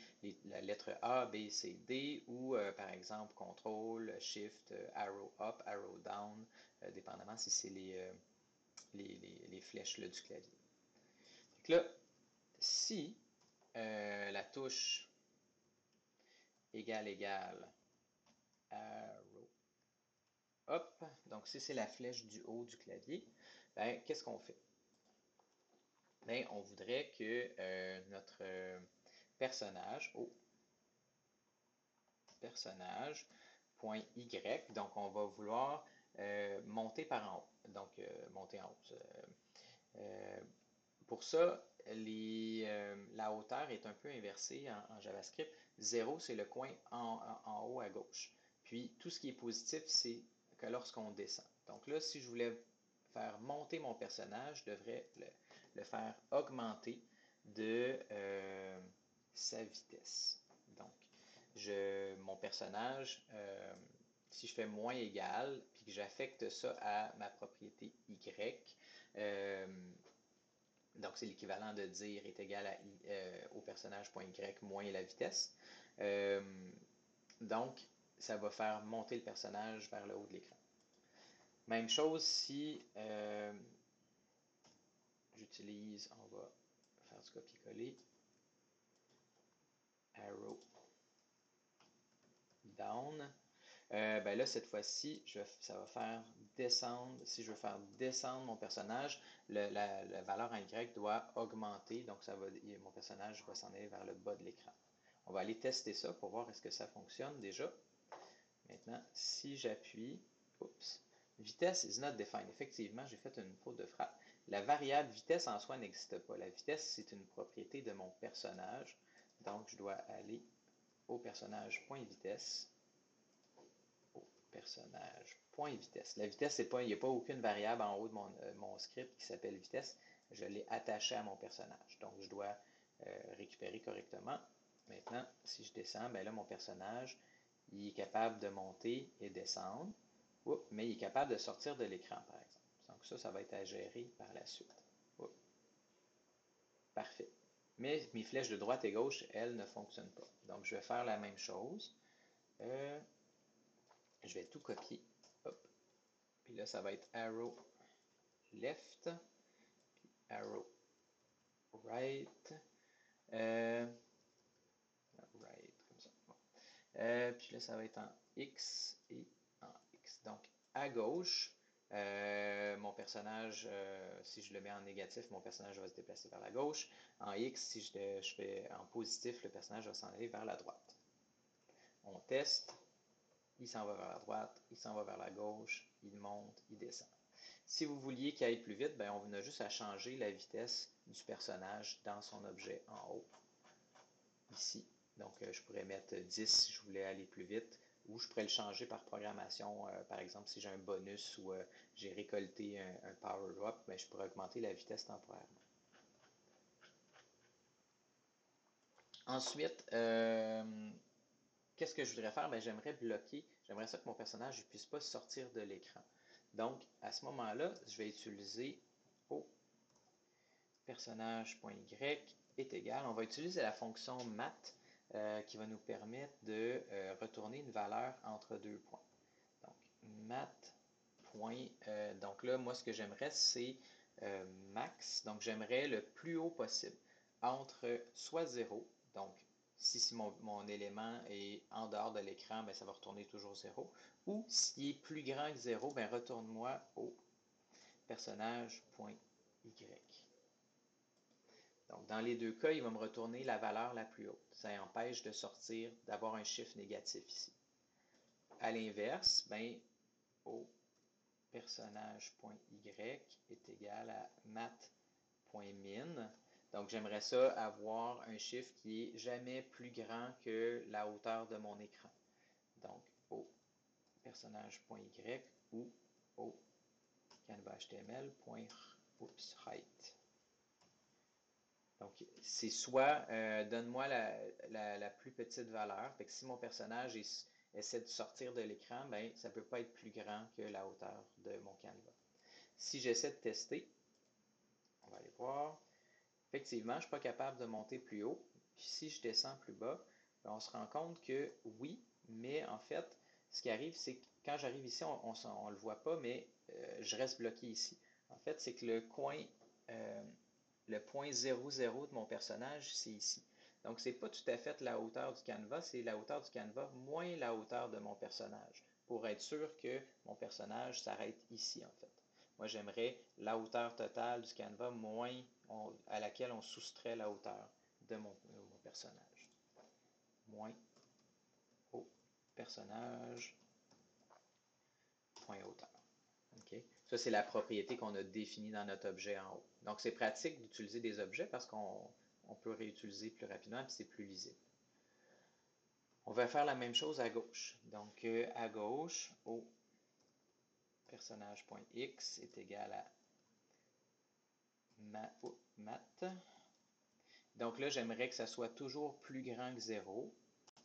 la lettre A, B, C, D ou par exemple CTRL, SHIFT, arrow up, arrow down, dépendamment si c'est les flèches là, du clavier. Donc là, si la touche égale arrow up, donc si c'est la flèche du haut du clavier, ben, qu'est-ce qu'on fait? Ben, on voudrait que notre personnage, personnage.y, donc on va vouloir monter par en haut, donc monter en haut. Pour ça, la hauteur est un peu inversée en JavaScript. 0, c'est le coin en haut à gauche. Puis tout ce qui est positif, c'est que lorsqu'on descend. Donc là, si je voulais faire monter mon personnage, je devrais le faire augmenter de sa vitesse. Donc, mon personnage, si je fais moins égal, puis que j'affecte ça à ma propriété Y, donc c'est l'équivalent de dire est égal au personnage.y moins la vitesse. Donc, ça va faire monter le personnage vers le haut de l'écran. Même chose si j'utilise, on va faire du copier-coller, arrow down. Ben là, cette fois-ci, ça va faire descendre. Si je veux faire descendre mon personnage, la valeur en Y doit augmenter. Donc, mon personnage va s'en aller vers le bas de l'écran. On va aller tester ça pour voir est-ce que ça fonctionne déjà. Maintenant, si j'appuie, oups, vitesse is not defined. Effectivement, j'ai fait une faute de frappe. La variable vitesse en soi n'existe pas. La vitesse, c'est une propriété de mon personnage. Donc, je dois aller au personnage.vitesse. Personnage.vitesse. La vitesse, il n'y a pas aucune variable en haut de mon script qui s'appelle vitesse. Je l'ai attaché à mon personnage. Donc, je dois récupéré correctement. Maintenant, si je descends, ben là, mon personnage, il est capable de monter et descendre. Oups, mais il est capable de sortir de l'écran, par exemple. Donc ça va être à gérer par la suite. Oups, parfait. Mais mes flèches de droite et gauche, elles, ne fonctionnent pas. Donc, je vais faire la même chose. Je vais tout copier. Hop. Puis là, ça va être arrow left, puis arrow right. Right, comme ça. Bon. Puis là, ça va être en X et en X. Donc, à gauche, mon personnage, si je le mets en négatif, mon personnage va se déplacer vers la gauche. En X, si je fais en positif, le personnage va s'en aller vers la droite. On teste. Il s'en va vers la droite, il s'en va vers la gauche, il monte, il descend. Si vous vouliez qu'il aille plus vite, ben on a juste à changer la vitesse du personnage dans son objet en haut, ici. Donc, je pourrais mettre 10 si je voulais aller plus vite, ou je pourrais le changer par programmation. Par exemple, si j'ai un bonus ou j'ai récolté un power-up, ben, je pourrais augmenter la vitesse temporairement. Ensuite, qu'est-ce que je voudrais faire? Ben, j'aimerais bloquer, j'aimerais ça que mon personnage ne puisse pas sortir de l'écran. Donc, à ce moment-là, je vais utiliser O personnage.y est égal. On va utiliser la fonction mat qui va nous permettre de retourner une valeur entre deux points. Donc, mat. Donc là, moi, ce que j'aimerais, c'est max. Donc, j'aimerais le plus haut possible entre soit 0, donc si mon élément est en dehors de l'écran, ben, ça va retourner toujours 0. Ou s'il est plus grand que 0, ben, retourne-moi au personnage.y. Donc, dans les deux cas, il va me retourner la valeur la plus haute. Ça empêche de sortir, d'avoir un chiffre négatif ici. À l'inverse, ben, au personnage.y est égal à mat.min. Donc, j'aimerais ça avoir un chiffre qui est jamais plus grand que la hauteur de mon écran. Donc, au personnage.y ou au canva.html.height. Donc, c'est soit donne-moi la plus petite valeur. Fait que si mon personnage essaie de sortir de l'écran, ben, ça ne peut pas être plus grand que la hauteur de mon Canva. Si j'essaie de tester, on va aller voir. Effectivement, je ne suis pas capable de monter plus haut. Puis si je descends plus bas, ben, on se rend compte que oui, mais en fait, ce qui arrive, c'est que quand j'arrive ici, on ne le voit pas, mais je reste bloqué ici. En fait, c'est que le point 00 de mon personnage, c'est ici. Donc, ce n'est pas tout à fait la hauteur du canevas, c'est la hauteur du canevas moins la hauteur de mon personnage, pour être sûr que mon personnage s'arrête ici, en fait. Moi, j'aimerais la hauteur totale du canevas moins à laquelle on soustrait la hauteur de mon personnage. Moins au personnage point hauteur. Okay? Ça, c'est la propriété qu'on a définie dans notre objet en haut. Donc, c'est pratique d'utiliser des objets parce qu'on peut réutiliser plus rapidement et c'est plus lisible. On va faire la même chose à gauche. Donc, à gauche, au personnage.x est égal à mat. Donc là, j'aimerais que ça soit toujours plus grand que 0.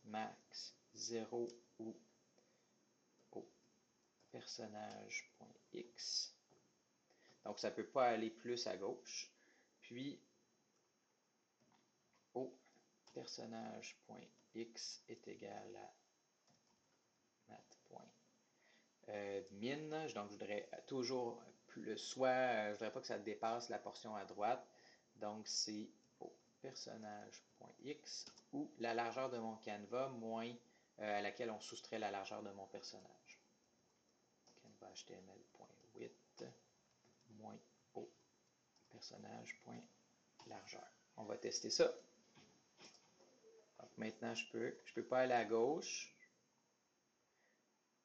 Max 0 ou au personnage.x. Donc, ça ne peut pas aller plus à gauche. Puis, au personnage.x est égal à mat.min. Donc, je voudrais toujours soit, je ne voudrais pas que ça dépasse la portion à droite. Donc, c'est au personnage.x ou la largeur de mon canevas moins à laquelle on soustrait la largeur de mon personnage. Canva html.width moins au personnage.largeur. On va tester ça. Donc maintenant, je peux pas aller à gauche.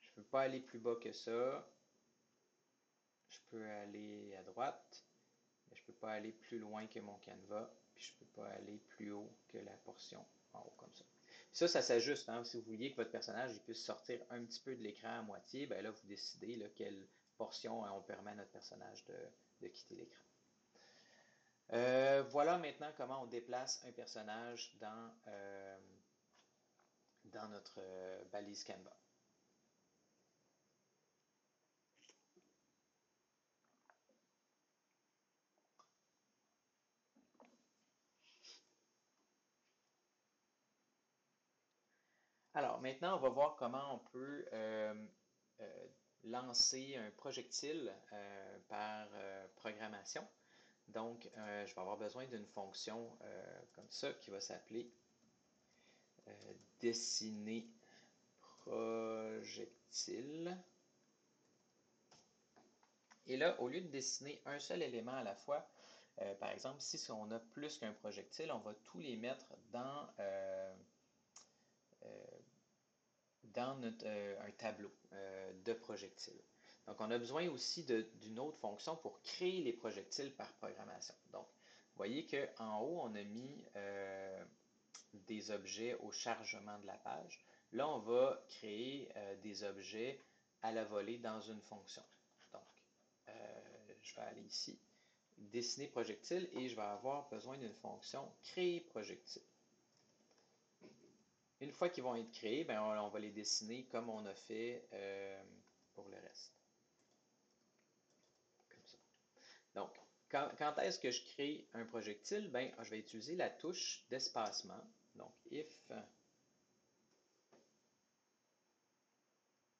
Je peux pas aller plus bas que ça. Je peux aller à droite, mais je peux pas aller plus loin que mon canevas. Puis je peux pas aller plus haut que la portion en haut comme ça. Ça s'ajuste. Hein? Si vous vouliez que votre personnage puisse sortir un petit peu de l'écran à moitié, ben là, vous décidez là, quelle portion on permet à notre personnage de quitter l'écran. Voilà maintenant comment on déplace un personnage dans notre balise Canva. Alors maintenant, on va voir comment on peut euh, lancer un projectile par programmation. Donc, je vais avoir besoin d'une fonction comme ça qui va s'appeler dessiner projectile. Et là, au lieu de dessiner un seul élément à la fois, par exemple, si on a plus qu'un projectile, on va tous les mettre dans un tableau de projectiles. Donc, on a besoin aussi d'une autre fonction pour créer les projectiles par programmation. Donc, vous voyez qu'en haut, on a mis des objets au chargement de la page. Là, on va créer des objets à la volée dans une fonction. Donc, je vais aller ici, dessiner projectile, et je vais avoir besoin d'une fonction créer projectile. Une fois qu'ils vont être créés, ben on va les dessiner comme on a fait pour le reste. Comme ça. Donc, quand est-ce que je crée un projectile? Ben, je vais utiliser la touche d'espacement. Donc, if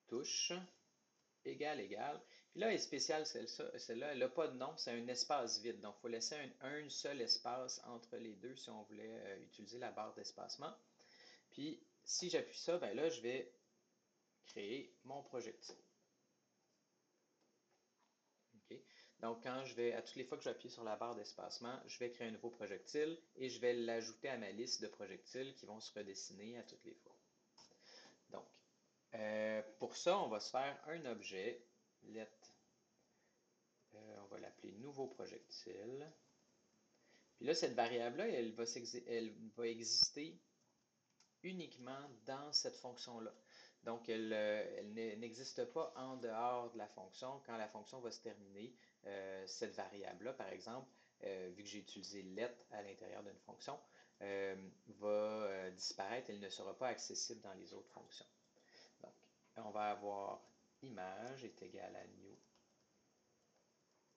touche égale. Puis là, elle est spéciale, celle-là, elle n'a pas de nom, c'est un espace vide. Donc, il faut laisser un seul espace entre les deux si on voulait utiliser la barre d'espacement. Puis, si j'appuie ça, ben là, je vais créer mon projectile. Okay. Donc, à toutes les fois que je vais appuyer sur la barre d'espacement, je vais créer un nouveau projectile et je vais l'ajouter à ma liste de projectiles qui vont se redessiner à toutes les fois. Donc, pour ça, on va se faire un objet, let, on va l'appeler nouveau projectile. Puis là, cette variable-là, elle va exister uniquement dans cette fonction-là. Donc, elle n'existe pas en dehors de la fonction. Quand la fonction va se terminer, cette variable-là, par exemple, vu que j'ai utilisé let à l'intérieur d'une fonction, va disparaître. Elle ne sera pas accessible dans les autres fonctions. Donc, on va avoir image est égal à new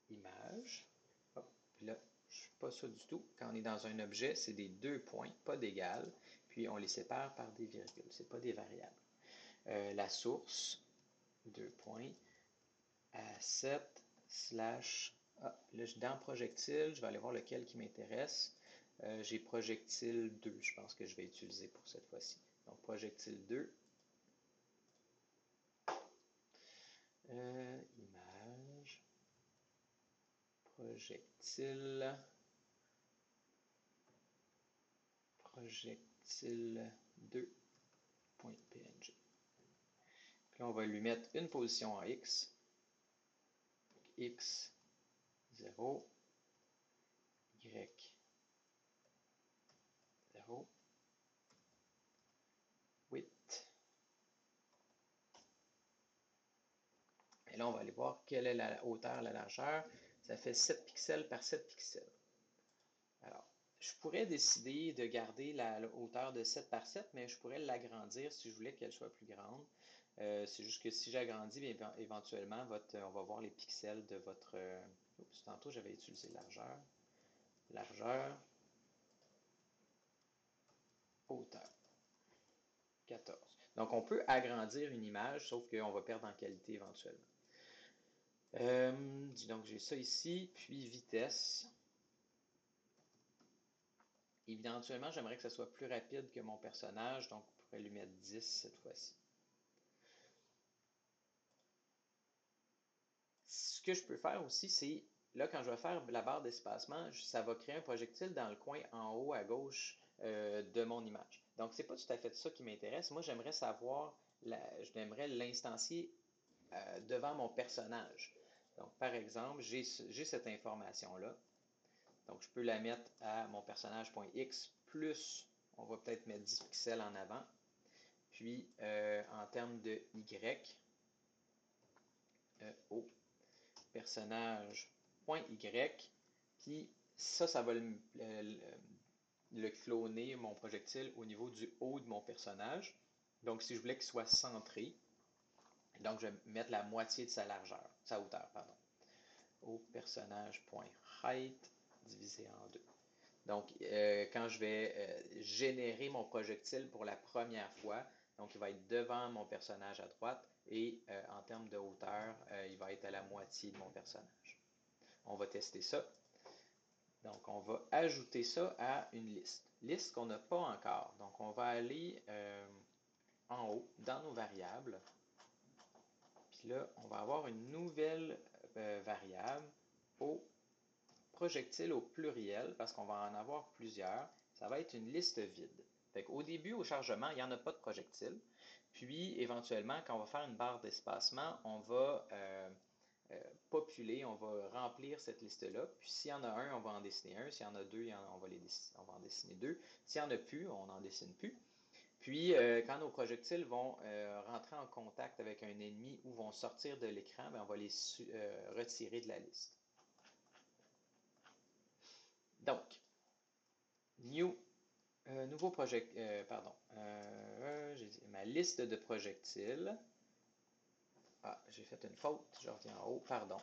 image. Hop, puis là, je ne fais pas ça du tout. Quand on est dans un objet, c'est des deux points, pas d'égal. Puis on les sépare par des virgules. Ce n'est pas des variables. La source, deux points, asset, slash. Ah, là, dans projectile, je vais aller voir lequel qui m'intéresse. J'ai projectile 2, je pense que je vais utiliser pour cette fois-ci. Donc, projectile 2. Image. Projectile. Projectile 2.png. Puis là, on va lui mettre une position en X. Donc, X 0, Y 0, width. Et là, on va aller voir quelle est la hauteur, la largeur. Ça fait 7 pixels par 7 pixels. Alors, je pourrais décider de garder la hauteur de 7 par 7, mais je pourrais l'agrandir si je voulais qu'elle soit plus grande. C'est juste que si j'agrandis, éventuellement, on va voir les pixels de votre... Oups, tantôt, j'avais utilisé largeur. Largeur. Hauteur. 14. Donc, on peut agrandir une image, sauf qu'on va perdre en qualité éventuellement. Donc, j'ai ça ici, puis vitesse. Éventuellement, j'aimerais que ça soit plus rapide que mon personnage, donc on pourrait lui mettre 10 cette fois-ci. Ce que je peux faire aussi, c'est, là, quand je vais faire la barre d'espacement, ça va créer un projectile dans le coin en haut à gauche de mon image. Donc, c'est pas tout à fait ça qui m'intéresse. Moi, j'aimerais savoir, j'aimerais l'instancier devant mon personnage. Donc, par exemple, j'ai cette information-là. Donc, je peux la mettre à mon personnage.x plus, on va peut-être mettre 10 pixels en avant. Puis, en termes de y, au personnage.y, puis Ça va le cloner, mon projectile, au niveau du haut de mon personnage. Donc, si je voulais qu'il soit centré, donc je vais mettre la moitié de sa largeur, sa hauteur, pardon. Au personnage.height divisé en 2. Donc, quand je vais générer mon projectile pour la première fois, donc il va être devant mon personnage à droite et en termes de hauteur, il va être à la moitié de mon personnage. On va tester ça. Donc, on va ajouter ça à une liste. Liste qu'on n'a pas encore. Donc, on va aller en haut dans nos variables. Puis là, on va avoir une nouvelle variable au projectile au pluriel, parce qu'on va en avoir plusieurs. Ça va être une liste vide. Fait qu'au début, au chargement, il n'y en a pas de projectile. Puis, éventuellement, quand on va faire une barre d'espacement, on va populer, on va remplir cette liste-là. Puis, s'il y en a un, on va en dessiner un. S'il y en a deux, on va en dessiner deux. S'il n'y en a plus, on n'en dessine plus. Puis, quand nos projectiles vont rentrer en contact avec un ennemi ou vont sortir de l'écran, on va les retirer de la liste. Donc, nouveau pardon, j'ai dit ma liste de projectiles. Ah, j'ai fait une faute, je reviens en haut, pardon.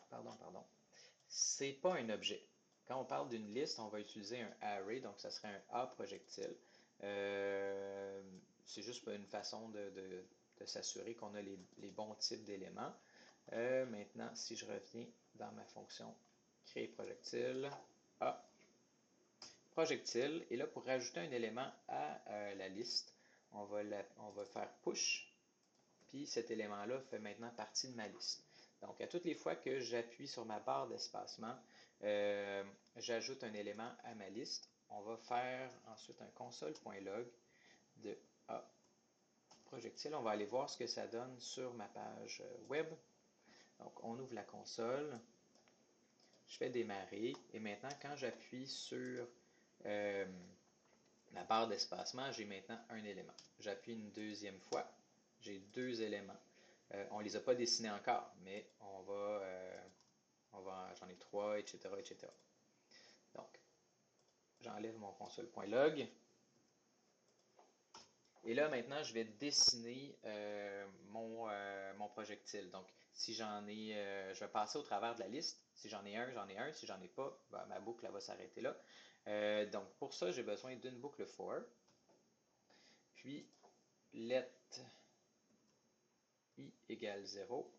C'est pas un objet. Quand on parle d'une liste, on va utiliser un array, donc ça serait un A projectile. C'est juste une façon de s'assurer qu'on a les bons types d'éléments. Maintenant, si je reviens dans ma fonction créer projectile, A, projectile, et là, pour rajouter un élément à la liste, on va faire push, puis cet élément-là fait maintenant partie de ma liste. Donc, à toutes les fois que j'appuie sur ma barre d'espacement, j'ajoute un élément à ma liste. On va faire ensuite un console.log de A projectile. On va aller voir ce que ça donne sur ma page web. Donc, on ouvre la console. Je fais démarrer. Et maintenant, quand j'appuie sur la barre d'espacement, j'ai maintenant un élément. J'appuie une deuxième fois. J'ai deux éléments. On ne les a pas dessinés encore, mais j'en ai trois, etc., etc. Donc, j'enlève mon console.log. Et là, maintenant, je vais dessiner mon projectile. Donc, si j'en ai, je vais passer au travers de la liste. Si j'en ai un, j'en ai un. Si j'en ai pas, ma boucle va s'arrêter là. Donc, pour ça, j'ai besoin d'une boucle for. Puis, let i égale 0.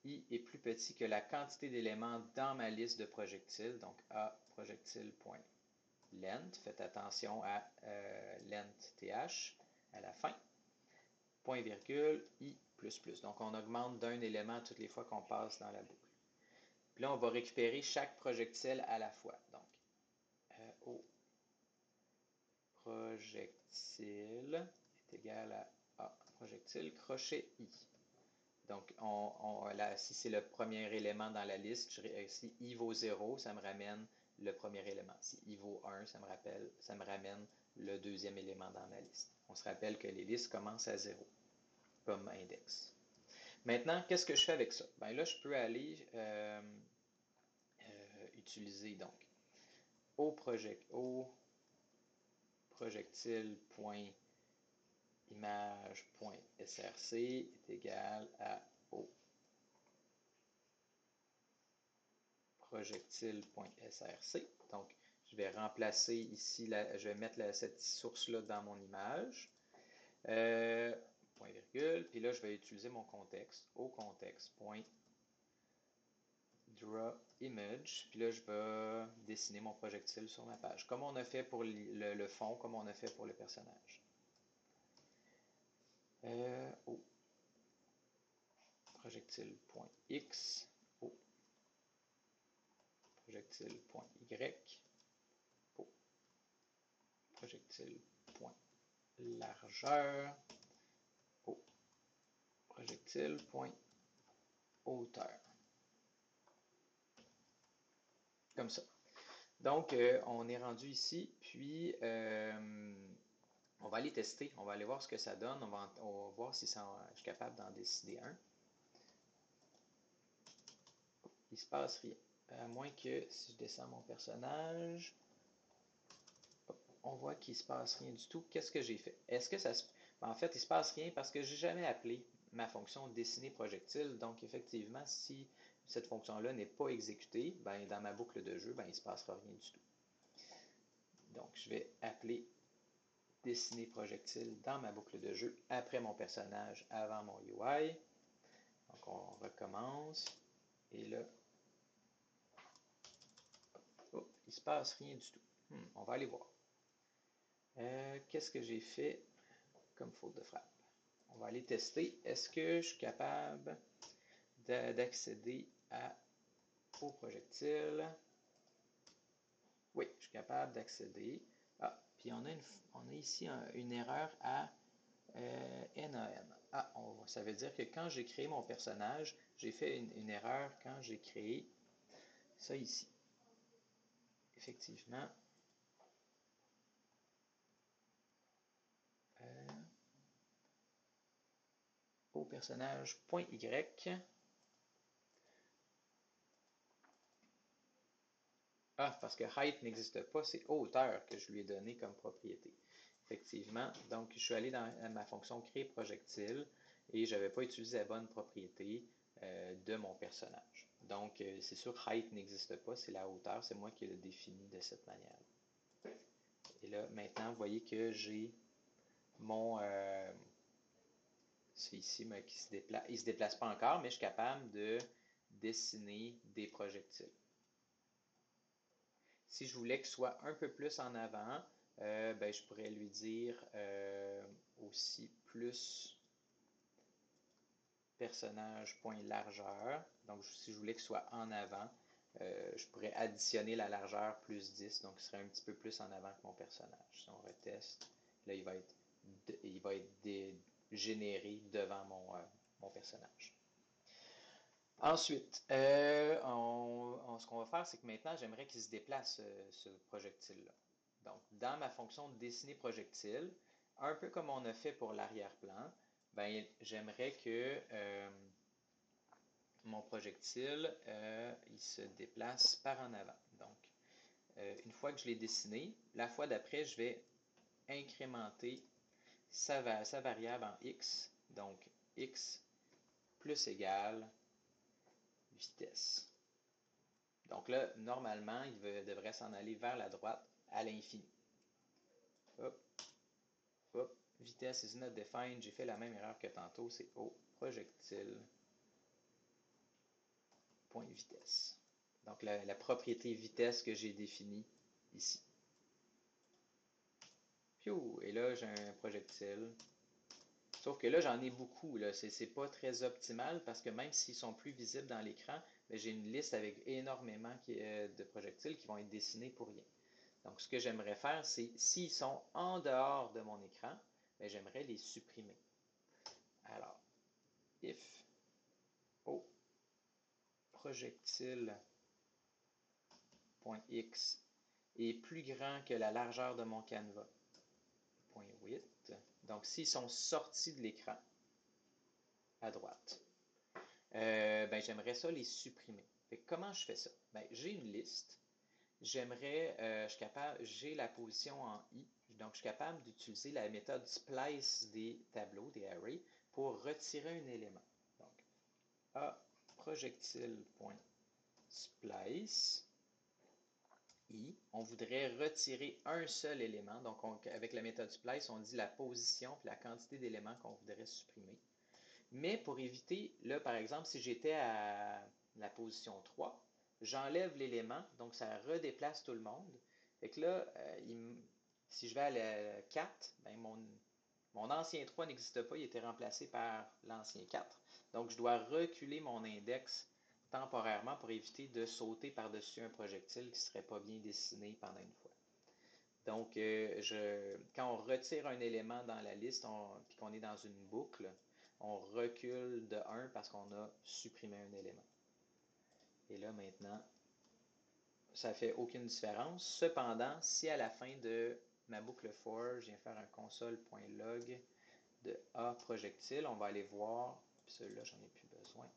I est plus petit que la quantité d'éléments dans ma liste de projectiles. Donc, a projectile.length. Faites attention à length th à la fin. Point virgule, i plus plus. Donc, on augmente d'un élément toutes les fois qu'on passe dans la boucle. Puis là, on va récupérer chaque projectile à la fois. Donc, au projectile est égal à A projectile crochet I. Donc, là, si c'est le premier élément dans la liste, si I vaut 0, ça me ramène le premier élément. Si I vaut 1, ça me ramène le deuxième élément dans la liste. On se rappelle que les listes commencent à 0 comme index. Maintenant, qu'est-ce que je fais avec ça? Ben là, je peux aller utiliser donc au projectile.image.src est égal à au projectile.src. Donc, je vais remplacer ici, je vais mettre cette source-là dans mon image. Point virgule, puis là, je vais utiliser mon contexte, au contexte.drawImage, puis là, je vais dessiner mon projectile sur ma page, comme on a fait pour le fond, comme on a fait pour le personnage. Au projectile.x, au projectile.y, au projectile.largeur, au projectile.hauteur. Comme ça. Donc, on est rendu ici, puis on va aller tester, on va aller voir ce que ça donne, on va voir si je suis capable d'en décider un. Il ne se passe rien. À moins que si je descends mon personnage, on voit qu'il ne se passe rien du tout. Qu'est-ce que j'ai fait? Est-ce que ça se... En fait, il ne se passe rien parce que j'ai jamais appelé ma fonction dessiner projectile. Donc, effectivement, si cette fonction-là n'est pas exécutée, ben, dans ma boucle de jeu, ben, il ne se passera rien du tout. Donc, je vais appeler dessiner projectile dans ma boucle de jeu après mon personnage, avant mon UI. Donc, on recommence. Et là, oh, il ne se passe rien du tout. On va aller voir. Qu'est-ce que j'ai fait comme faute de frappe? On va aller tester. Est-ce que je suis capable d'accéder au projectile? Oui, je suis capable d'accéder. Ah, puis on a ici une erreur à NAN. Ah, ça veut dire que quand j'ai créé mon personnage, j'ai fait une erreur quand j'ai créé ça ici. Effectivement. Au personnage .y. Ah, parce que height n'existe pas, c'est hauteur que je lui ai donné comme propriété. Effectivement, donc je suis allé dans ma fonction créer projectile et je n'avais pas utilisé la bonne propriété de mon personnage. Donc, c'est sûr que height n'existe pas, c'est la hauteur, c'est moi qui l'ai défini de cette manière. Et là, maintenant, vous voyez que j'ai mon... c'est ici qui se déplace. Il ne se déplace pas encore, mais je suis capable de dessiner des projectiles. Si je voulais qu'il soit un peu plus en avant, ben, je pourrais lui dire aussi plus personnage point largeur. Donc, si je voulais qu'il soit en avant, je pourrais additionner la largeur plus 10, donc il serait un petit peu plus en avant que mon personnage. Si on reteste, là, il va être généré devant mon personnage. Ensuite, ce qu'on va faire, c'est que maintenant, j'aimerais qu'il se déplace, ce projectile-là. Donc, dans ma fonction de dessiner projectile, un peu comme on a fait pour l'arrière-plan, ben, j'aimerais que mon projectile, il se déplace par en avant. Donc, une fois que je l'ai dessiné, la fois d'après, je vais incrémenter sa variable en x. Donc, x plus égale vitesse. Donc là, normalement, il devrait s'en aller vers la droite à l'infini. Hop, hop, vitesse is not defined. J'ai fait la même erreur que tantôt, c'est au projectile point vitesse. Donc la propriété vitesse que j'ai définie ici. Piou, et là, j'ai un projectile. Sauf que là, j'en ai beaucoup. C'est pas très optimal parce que même s'ils sont plus visibles dans l'écran, j'ai une liste avec énormément de projectiles qui vont être dessinés pour rien. Donc, ce que j'aimerais faire, c'est s'ils sont en dehors de mon écran, j'aimerais les supprimer. Alors, if au projectile.x est plus grand que la largeur de mon canevas, .width, donc s'ils sont sortis de l'écran à droite, j'aimerais ça les supprimer. Comment je fais ça? J'ai une liste. J'ai la position en I, donc je suis capable d'utiliser la méthode splice des tableaux, des arrays, pour retirer un élément. Donc, A projectile.splice I, on voudrait retirer un seul élément. Donc, avec la méthode splice, on dit la position et la quantité d'éléments qu'on voudrait supprimer. Mais pour éviter, là, par exemple, si j'étais à la position 3, j'enlève l'élément, donc ça redéplace tout le monde. Fait que là, si je vais à la 4, mon ancien 3 n'existe pas, il était remplacé par l'ancien 4. Donc, je dois reculer mon index temporairement pour éviter de sauter par-dessus un projectile qui ne serait pas bien dessiné pendant une fois. Donc, quand on retire un élément dans la liste puis qu'on est dans une boucle, on recule de 1 parce qu'on a supprimé un élément. Et là, maintenant, ça ne fait aucune différence. Cependant, si à la fin de ma boucle for, je viens faire un console.log de A projectile, on va aller voir, puis celui-là, j'en ai plus besoin.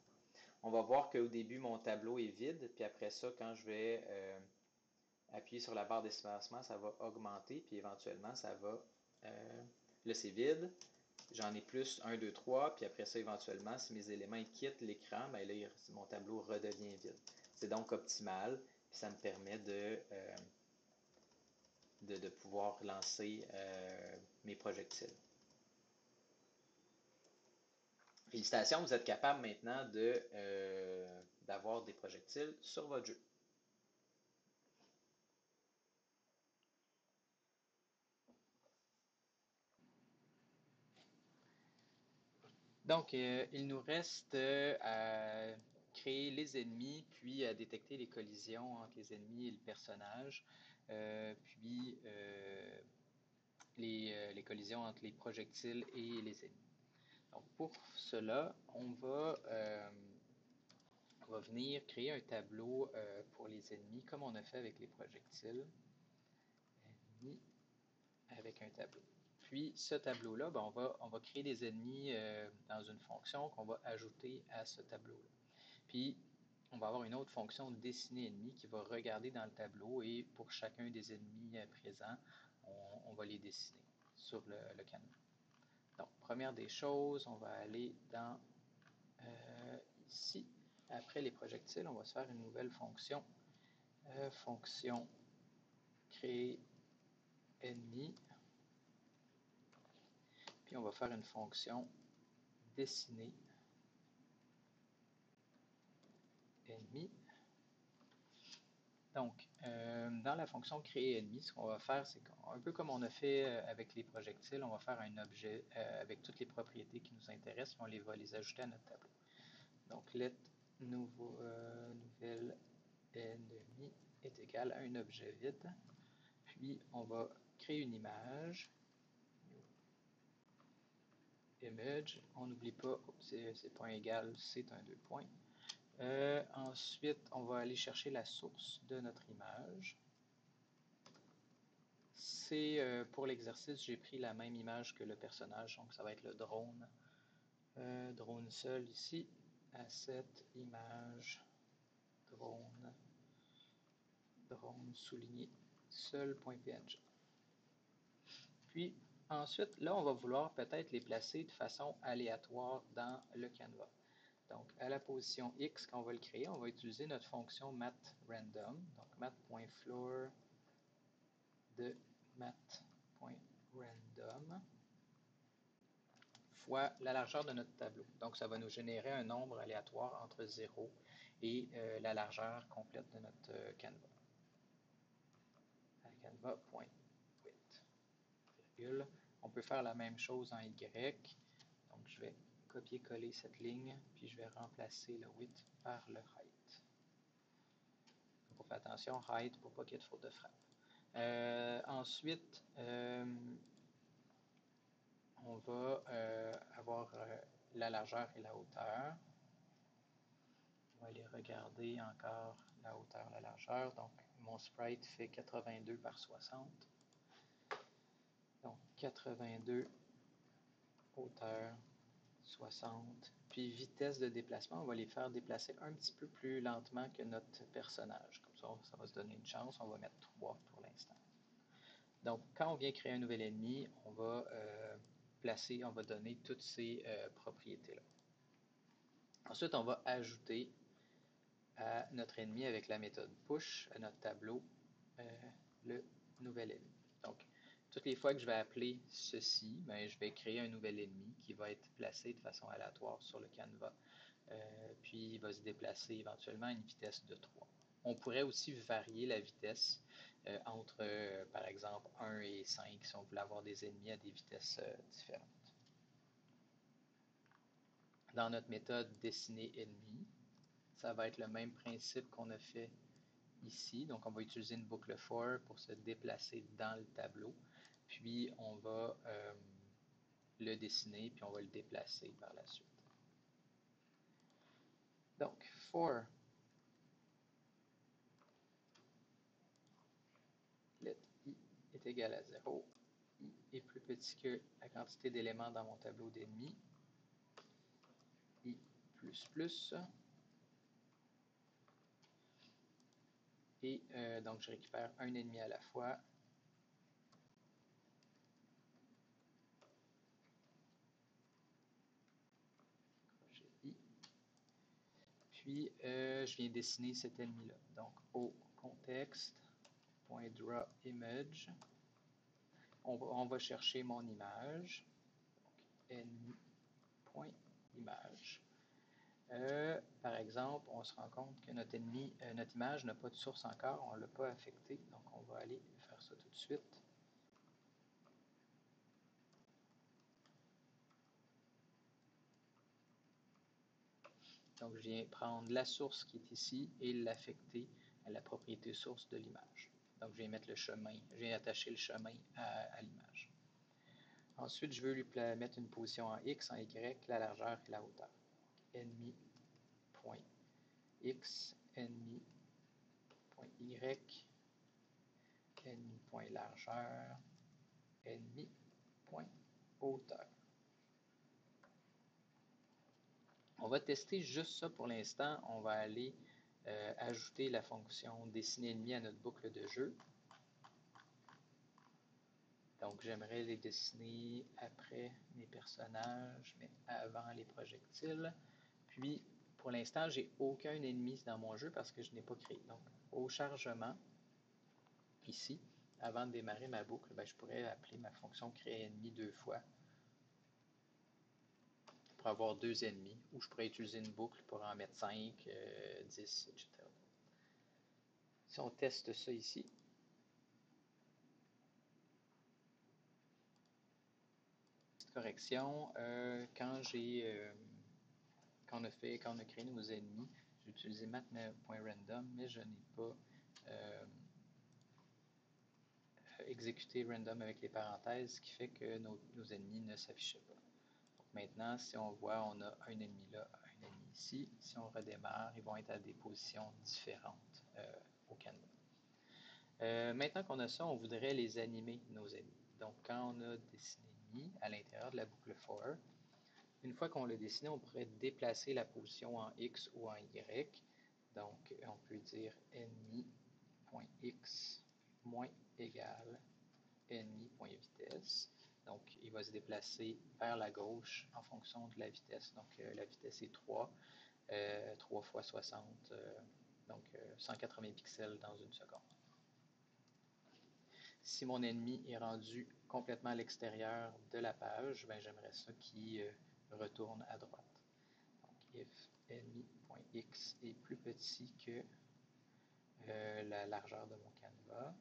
On va voir qu'au début, mon tableau est vide, puis après ça, quand je vais appuyer sur la barre d'espacement, ça va augmenter, puis éventuellement, ça va... là, c'est vide. J'en ai plus 1, 2, 3, puis après ça, éventuellement, si mes éléments ils quittent l'écran, ben là, mon tableau redevient vide. C'est donc optimal, puis ça me permet de pouvoir lancer mes projectiles. Félicitations, vous êtes capable maintenant d'avoir des projectiles sur votre jeu. Donc, il nous reste à créer les ennemis, puis à détecter les collisions entre les ennemis et le personnage, puis les collisions entre les projectiles et les ennemis. Donc, pour cela, on va venir créer un tableau pour les ennemis, comme on a fait avec les projectiles. Ennemis avec un tableau. Puis, ce tableau-là, ben, on va créer des ennemis dans une fonction qu'on va ajouter à ce tableau-là. Puis, on va avoir une autre fonction dessiner ennemi qui va regarder dans le tableau et pour chacun des ennemis présents, on va les dessiner sur le canevas. Donc, première des choses, on va aller dans ici. Après les projectiles, on va se faire une nouvelle fonction. Fonction créer ennemi. Puis on va faire une fonction dessiner ennemi. Donc, dans la fonction créer ennemi, ce qu'on va faire, c'est un peu comme on a fait avec les projectiles, on va faire un objet avec toutes les propriétés qui nous intéressent, puis on va les ajouter à notre tableau. Donc, let nouvelle ennemi est égal à un objet vide. Puis, on va créer une image. Image, on n'oublie pas, c'est point égal, c'est un 2 points. Ensuite, on va aller chercher la source de notre image. C'est pour l'exercice, j'ai pris la même image que le personnage, donc ça va être le drone. Drone seul ici, asset, image, drone, drone souligné, seul.png. Puis ensuite, là, on va vouloir peut-être les placer de façon aléatoire dans le canevas. Donc, à la position X, quand on va le créer, on va utiliser notre fonction mathRandom. Donc, math.floor de math.random fois la largeur de notre tableau. Donc, ça va nous générer un nombre aléatoire entre 0 et la largeur complète de notre canevas. Canevas.width. On peut faire la même chose en Y. Donc, je vais copier-coller cette ligne, puis je vais remplacer le width par le height. Donc, on fait attention, height, pour pas qu'il y ait de faute de frappe. Ensuite, on va avoir la largeur et la hauteur. On va aller regarder encore la hauteur, la largeur. Donc, mon sprite fait 82 par 60. Donc, 82, hauteur, 60. Puis, vitesse de déplacement, on va les faire déplacer un petit peu plus lentement que notre personnage. Comme ça va se donner une chance. On va mettre 3 pour l'instant. Donc, quand on vient créer un nouvel ennemi, on va on va donner toutes ces propriétés-là. Ensuite, on va ajouter à notre ennemi avec la méthode push à notre tableau le nouvel ennemi. Donc, toutes les fois que je vais appeler ceci, ben, je vais créer un nouvel ennemi qui va être placé de façon aléatoire sur le canevas, puis il va se déplacer éventuellement à une vitesse de 3. On pourrait aussi varier la vitesse entre, par exemple, 1 et 5 si on voulait avoir des ennemis à des vitesses différentes. Dans notre méthode dessiner ennemi, ça va être le même principe qu'on a fait ici. Donc, on va utiliser une boucle for pour se déplacer dans le tableau. Puis, on va le dessiner, puis on va le déplacer par la suite. Donc, for let i est égal à 0. I est plus petit que la quantité d'éléments dans mon tableau d'ennemis. I++. Et donc, je récupère un ennemi à la fois. I. Puis, je viens dessiner cet ennemi-là. Donc, au contexte, .draw image, on va chercher mon image. Donc, ennemi.image. Par exemple, on se rend compte que notre image n'a pas de source encore, on ne l'a pas affecté, donc on va aller faire ça tout de suite. Donc, je viens prendre la source qui est ici et l'affecter à la propriété source de l'image. Donc, je viens mettre le chemin, je viens attacher le chemin à l'image. Ensuite, je veux lui mettre une position en X, en Y, la largeur et la hauteur. Ennemi.x, ennemi.y, ennemi.largeur, ennemi.hauteur. On va tester juste ça pour l'instant. On va aller ajouter la fonction dessiner ennemi à notre boucle de jeu. Donc, j'aimerais les dessiner après mes personnages, mais avant les projectiles. Puis, pour l'instant, j'ai aucun ennemi dans mon jeu parce que je n'ai pas créé. Donc, au chargement, ici, avant de démarrer ma boucle, je pourrais appeler ma fonction créer ennemi 2 fois pour avoir 2 ennemis, ou je pourrais utiliser une boucle pour en mettre 5, 10, etc. Si on teste ça ici, correction, quand on a créé nos ennemis, j'ai utilisé math.random, mais je n'ai pas exécuté random avec les parenthèses, ce qui fait que nos ennemis ne s'affichaient pas. Donc maintenant, si on voit, on a un ennemi là, un ennemi ici. Si on redémarre, ils vont être à des positions différentes au Canva. Maintenant qu'on a ça, on voudrait les animer, nos ennemis. Donc quand on a dessiné ennemi à l'intérieur de la boucle for, une fois qu'on l'a dessiné, on pourrait déplacer la position en X ou en Y. Donc, on peut dire ennemi.x moins égal ennemi.vitesse. Donc, il va se déplacer vers la gauche en fonction de la vitesse. Donc, la vitesse est 3, 3 fois 60, donc 180 pixels dans une seconde. Si mon ennemi est rendu complètement à l'extérieur de la page, j'aimerais ça qu'il retourne à droite. Donc, if ennemi.x est plus petit que la largeur de mon canevas.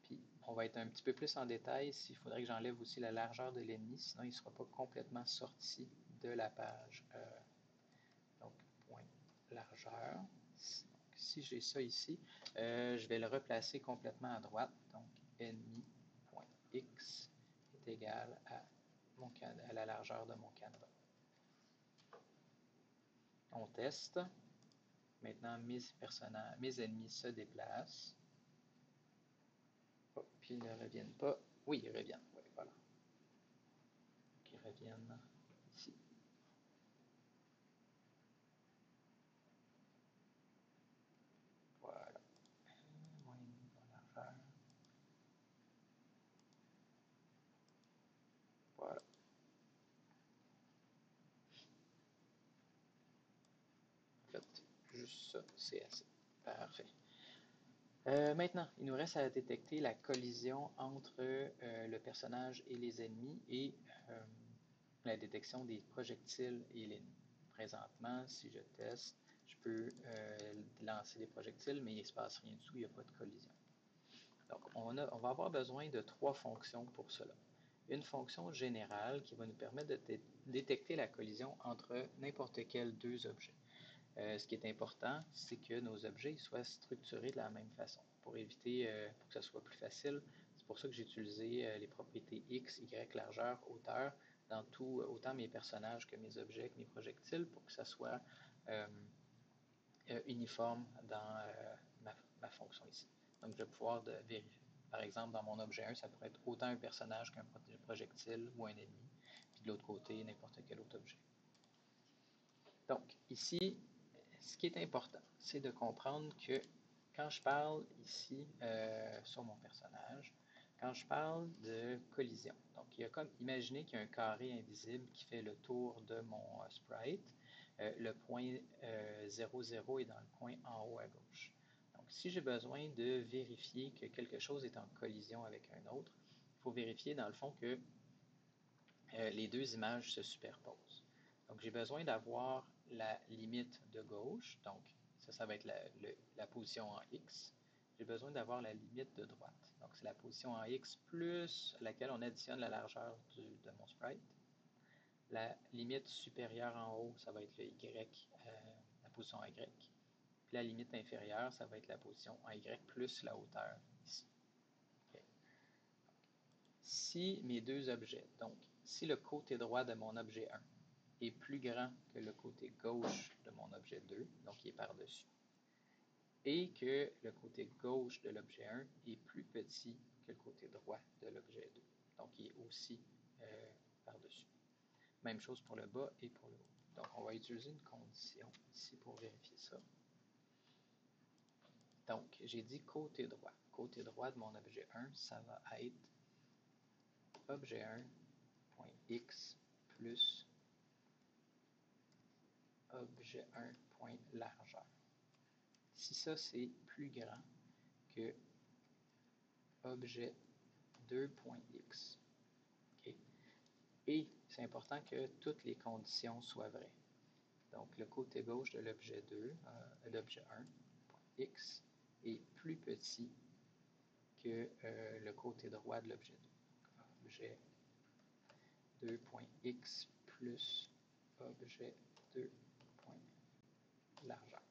Puis, on va être un petit peu plus en détail s'il faudrait que j'enlève aussi la largeur de l'ennemi, sinon il ne sera pas complètement sorti de la page. Donc, point largeur. Si j'ai ça ici, je vais le replacer complètement à droite. Donc, ennemi.x est égal à la largeur de mon canevas. On teste. Maintenant, mes ennemis se déplacent. Oh, puis ils ne reviennent pas. Oui, ils reviennent. Oui, voilà. Donc, ils reviennent ici. Voilà. Mon ennemi va largeur. Voilà. En fait, juste ça, c'est assez. Parfait. Maintenant, il nous reste à détecter la collision entre le personnage et les ennemis et la détection des projectiles et l'ennemi. Présentement, si je teste, je peux lancer des projectiles, mais il ne se passe rien dessous, il n'y a pas de collision. Donc, on va avoir besoin de 3 fonctions pour cela. Une fonction générale qui va nous permettre de détecter la collision entre n'importe quels 2 objets. Ce qui est important, c'est que nos objets soient structurés de la même façon pour éviter, pour que ce soit plus facile. C'est pour ça que j'ai utilisé les propriétés X, Y, largeur, hauteur dans tout, autant mes personnages que mes objets, que mes projectiles, pour que ça soit uniforme dans ma fonction ici. Donc, je vais pouvoir vérifier. Par exemple, dans mon objet 1, ça pourrait être autant un personnage qu'un projectile ou un ennemi. Puis de l'autre côté, n'importe quel autre objet. Donc, ici, Ce qui est important, c'est de comprendre que quand je parle ici sur mon personnage, quand je parle de collision, donc il y a comme, imaginez qu'il y a un carré invisible qui fait le tour de mon sprite. Le point 0, 0 est dans le coin en haut à gauche. Donc si j'ai besoin de vérifier que quelque chose est en collision avec un autre, il faut vérifier dans le fond que les deux images se superposent. Donc j'ai besoin d'avoir la limite de gauche, donc ça va être la position en X. J'ai besoin d'avoir la limite de droite. Donc c'est la position en X plus laquelle on additionne la largeur de mon sprite. La limite supérieure en haut, ça va être le Y, la position en Y. Puis la limite inférieure, ça va être la position en Y plus la hauteur ici. Okay. Si mes deux objets, donc si le côté droit de mon objet 1 est plus grand que le côté gauche de mon objet 2, donc il est par-dessus, et que le côté gauche de l'objet 1 est plus petit que le côté droit de l'objet 2, donc il est aussi par-dessus. Même chose pour le bas et pour le haut. Donc on va utiliser une condition ici pour vérifier ça. Donc j'ai dit côté droit. Côté droit de mon objet 1, ça va être objet 1.x plus objet 1.largeur. Si ça, c'est plus grand que objet 2.x. Okay. Et c'est important que toutes les conditions soient vraies. Donc, le côté gauche de l'objet 2, l'objet 1.x, est plus petit que le côté droit de l'objet 2. Objet 2.x plus objet 2.largeur.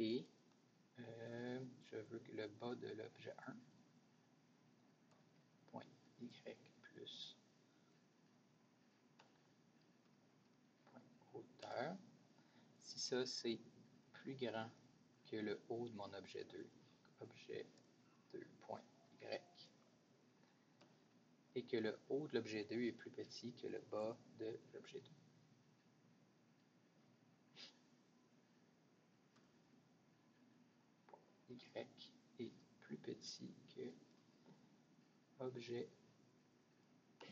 Et je veux que le bas de l'objet 1, point y plus point hauteur. Si ça, c'est plus grand que le haut de mon objet 2, objet 2, point y, et que le haut de l'objet 2 est plus petit que le bas de l'objet 2. Y est plus petit que objet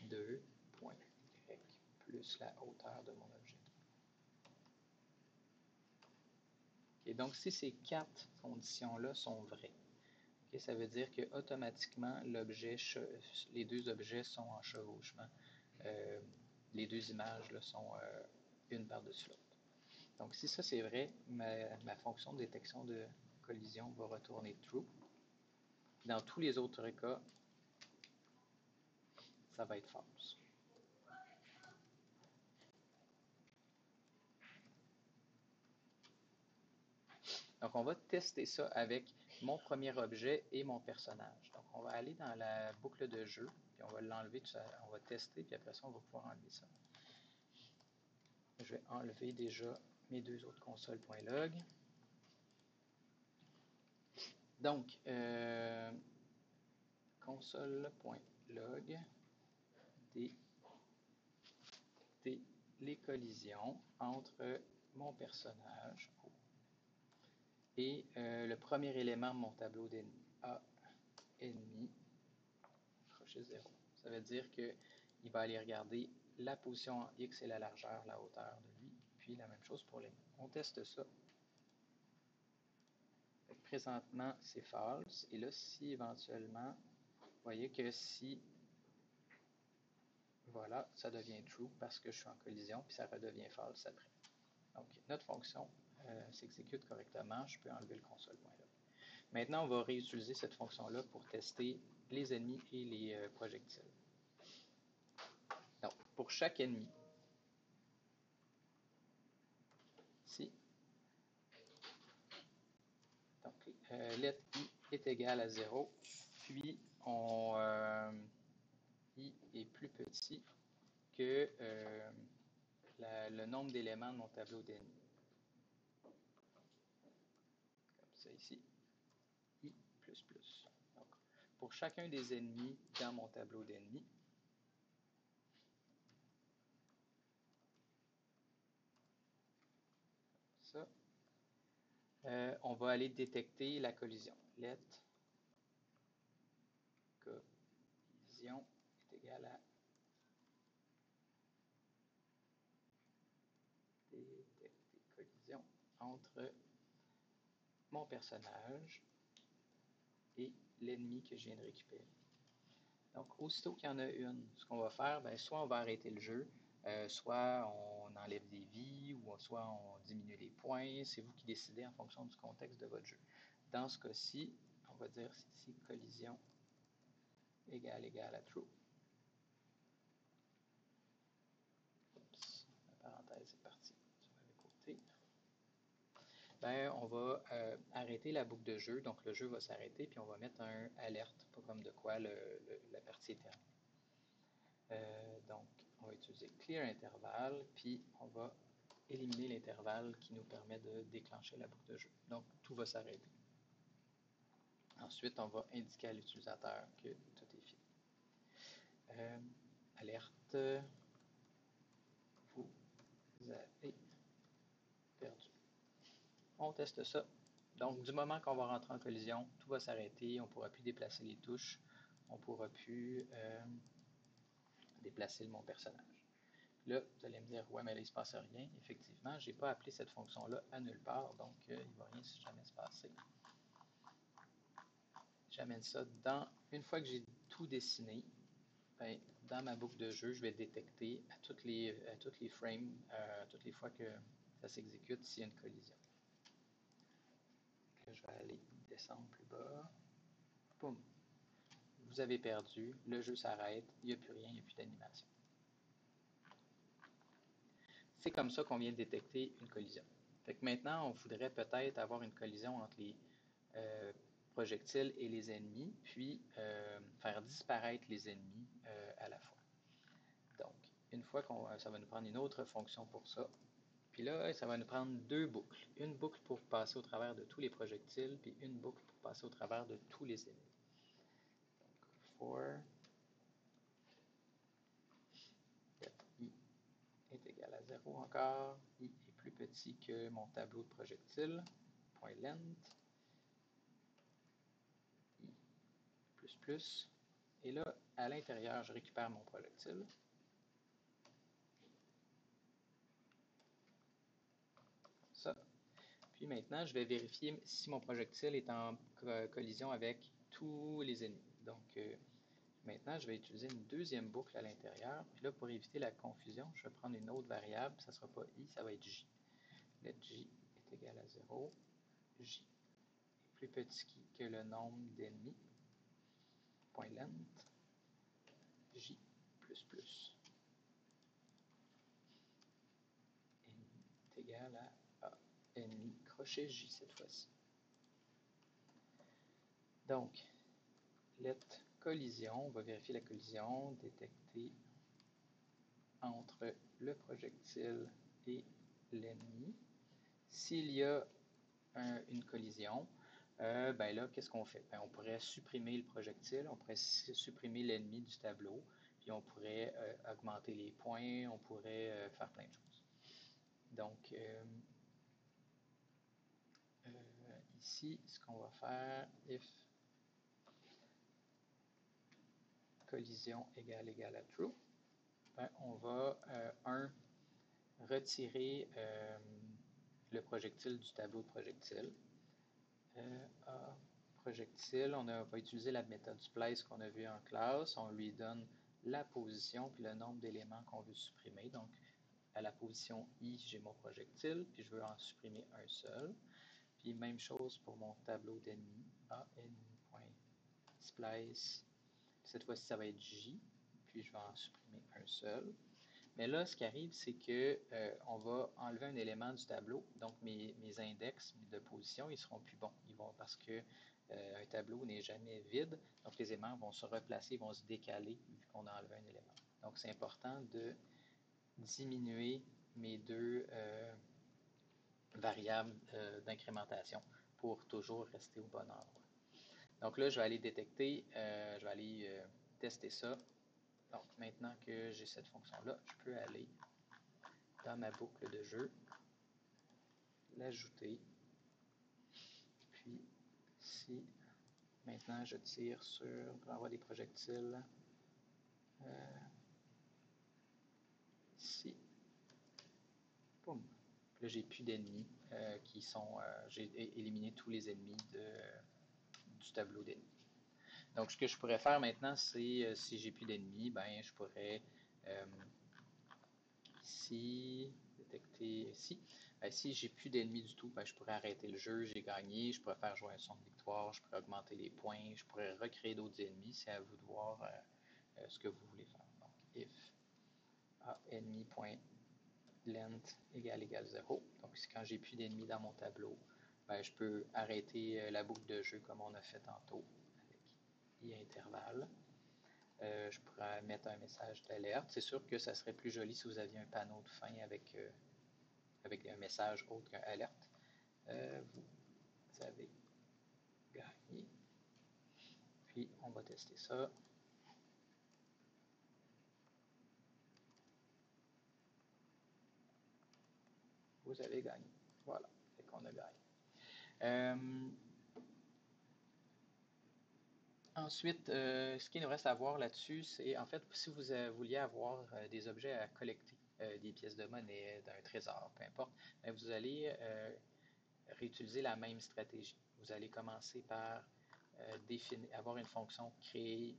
2, point y, plus la hauteur de mon objet 2. Okay, donc, si ces quatre conditions-là sont vraies, okay, ça veut dire que automatiquement, les deux objets sont en chevauchement. Les deux images là, sont une par-dessus l'autre. Donc, si ça c'est vrai, ma fonction de détection de collision va retourner true. Dans tous les autres cas, ça va être false. Donc, on va tester ça avec mon premier objet et mon personnage. Donc, on va aller dans la boucle de jeu, puis on va l'enlever, on va tester, puis après ça, on va pouvoir enlever ça. Je vais enlever déjà mes deux autres consoles.log. Donc, console.log les collisions entre mon personnage et le premier élément de mon tableau d'ennemis, A ennemi, crochet 0. Ça veut dire qu'il va aller regarder la position en X et la largeur, la hauteur de lui, puis la même chose pour l'ennemi. On teste ça. Présentement, c'est false. Et là, si éventuellement, vous voyez que si, voilà, ça devient true parce que je suis en collision, puis ça redevient false après. Donc, notre fonction s'exécute correctement. Je peux enlever le console.log. Maintenant, on va réutiliser cette fonction-là pour tester les ennemis et les projectiles. Donc, pour chaque ennemi, ici, donc, let i est égal à 0, puis i est plus petit que le nombre d'éléments de mon tableau d'ennemis. Comme ça ici, i plus plus. Donc, pour chacun des ennemis dans mon tableau d'ennemis, ça. On va aller détecter la collision. Let collision est égal à détecter collision entre mon personnage et l'ennemi que je viens de récupérer. Donc, aussitôt qu'il y en a une, ce qu'on va faire, ben, soit on va arrêter le jeu, soit on enlève des vies, ou soit on diminue les points. C'est vous qui décidez en fonction du contexte de votre jeu. Dans ce cas-ci, on va dire ici collision égale à true. Oups, la parenthèse est partie sur le côté. Ben, on va arrêter la boucle de jeu, donc le jeu va s'arrêter, puis on va mettre un alerte, pas comme de quoi la partie est terminée. Donc, on va utiliser clear intervalle, puis on va éliminer l'intervalle qui nous permet de déclencher la boucle de jeu. Donc, tout va s'arrêter. Ensuite, on va indiquer à l'utilisateur que tout est fini. Alerte, vous avez perdu. On teste ça. Donc, du moment qu'on va rentrer en collision, tout va s'arrêter. On ne pourra plus déplacer les touches. On ne pourra plus déplacer mon personnage. Là, vous allez me dire, ouais, mais là, il ne se passe rien. Effectivement, je n'ai pas appelé cette fonction-là à nulle part, donc il ne va rien jamais se passer. J'amène ça dans, une fois que j'ai tout dessiné, ben, dans ma boucle de jeu, je vais détecter à toutes les frames, toutes les fois que ça s'exécute, s'il y a une collision. Là, je vais aller descendre plus bas. Boum. Vous avez perdu, le jeu s'arrête, il n'y a plus rien, il n'y a plus d'animation. C'est comme ça qu'on vient de détecter une collision. Fait que maintenant, on voudrait peut-être avoir une collision entre les projectiles et les ennemis, puis faire disparaître les ennemis à la fois. Donc, une fois ça va nous prendre une autre fonction pour ça. Puis là, ça va nous prendre deux boucles. Une boucle pour passer au travers de tous les projectiles, puis une boucle pour passer au travers de tous les ennemis. Donc, for i est égal à 0 encore. I est plus petit que mon tableau de projectiles. Point length. I plus. Et là, à l'intérieur, je récupère mon projectile. Ça. Puis maintenant, je vais vérifier si mon projectile est en collision avec tous les ennemis. Donc, maintenant, je vais utiliser une deuxième boucle à l'intérieur. Puis là, pour éviter la confusion, je vais prendre une autre variable. Ça ne sera pas i, ça va être j. Let j est égal à 0. J est plus petit que le nombre d'ennemis. Point length. J plus. Ennemi est égal à A. Ennemi crochet J cette fois-ci. Donc, let collision, on va vérifier la collision, détecter entre le projectile et l'ennemi. S'il y a une collision, ben là, qu'est-ce qu'on fait? Ben, on pourrait supprimer le projectile, on pourrait supprimer l'ennemi du tableau, puis on pourrait augmenter les points, on pourrait faire plein de choses. Donc, ici, ce qu'on va faire, if collision égale à true, ben, on va, retirer le projectile du tableau de projectile. Projectile, on va utiliser la méthode splice qu'on a vue en classe. On lui donne la position puis le nombre d'éléments qu'on veut supprimer. Donc, à la position I, j'ai mon projectile, puis je veux en supprimer un seul. Puis, même chose pour mon tableau d'ennemis. Enemy.splice. Cette fois-ci, ça va être J, puis je vais en supprimer un seul. Mais là, ce qui arrive, c'est que on va enlever un élément du tableau. Donc, mes index de position, ils ne seront plus bons. Parce que un tableau n'est jamais vide. Donc, les éléments vont se replacer, vont se décaler vu qu'on a enlevé un élément. Donc, c'est important de diminuer mes deux variables d'incrémentation pour toujours rester au bon endroit. Donc là, je vais aller détecter, je vais aller tester ça. Donc, maintenant que j'ai cette fonction-là, je peux aller dans ma boucle de jeu, l'ajouter. Puis ici, maintenant je tire pour avoir des projectiles ici. Boum. Là, j'ai plus d'ennemis qui sont. J'ai éliminé tous les ennemis du tableau d'ennemis. Donc, ce que je pourrais faire maintenant, c'est si j'ai plus d'ennemis, ben, je pourrais ici détecter ici. Ben, si j'ai plus d'ennemis du tout, ben, je pourrais arrêter le jeu, j'ai gagné, je pourrais faire jouer un son de victoire, je pourrais augmenter les points, je pourrais recréer d'autres ennemis. C'est à vous de voir ce que vous voulez faire. Donc, if ennemi.length égale 0. Donc, quand j'ai plus d'ennemis dans mon tableau, ben, je peux arrêter la boucle de jeu comme on a fait tantôt avec i-intervalle. Je pourrais mettre un message d'alerte. C'est sûr que ça serait plus joli si vous aviez un panneau de fin avec un message autre qu'un alerte. Vous avez gagné. Puis, on va tester ça. Vous avez gagné. Voilà. Fait qu'on a gagné. Ensuite, ce qu'il nous reste à voir là-dessus, c'est en fait, si vous vouliez avoir des objets à collecter, des pièces de monnaie, d'un trésor, peu importe, bien, vous allez réutiliser la même stratégie. Vous allez commencer par avoir une fonction créer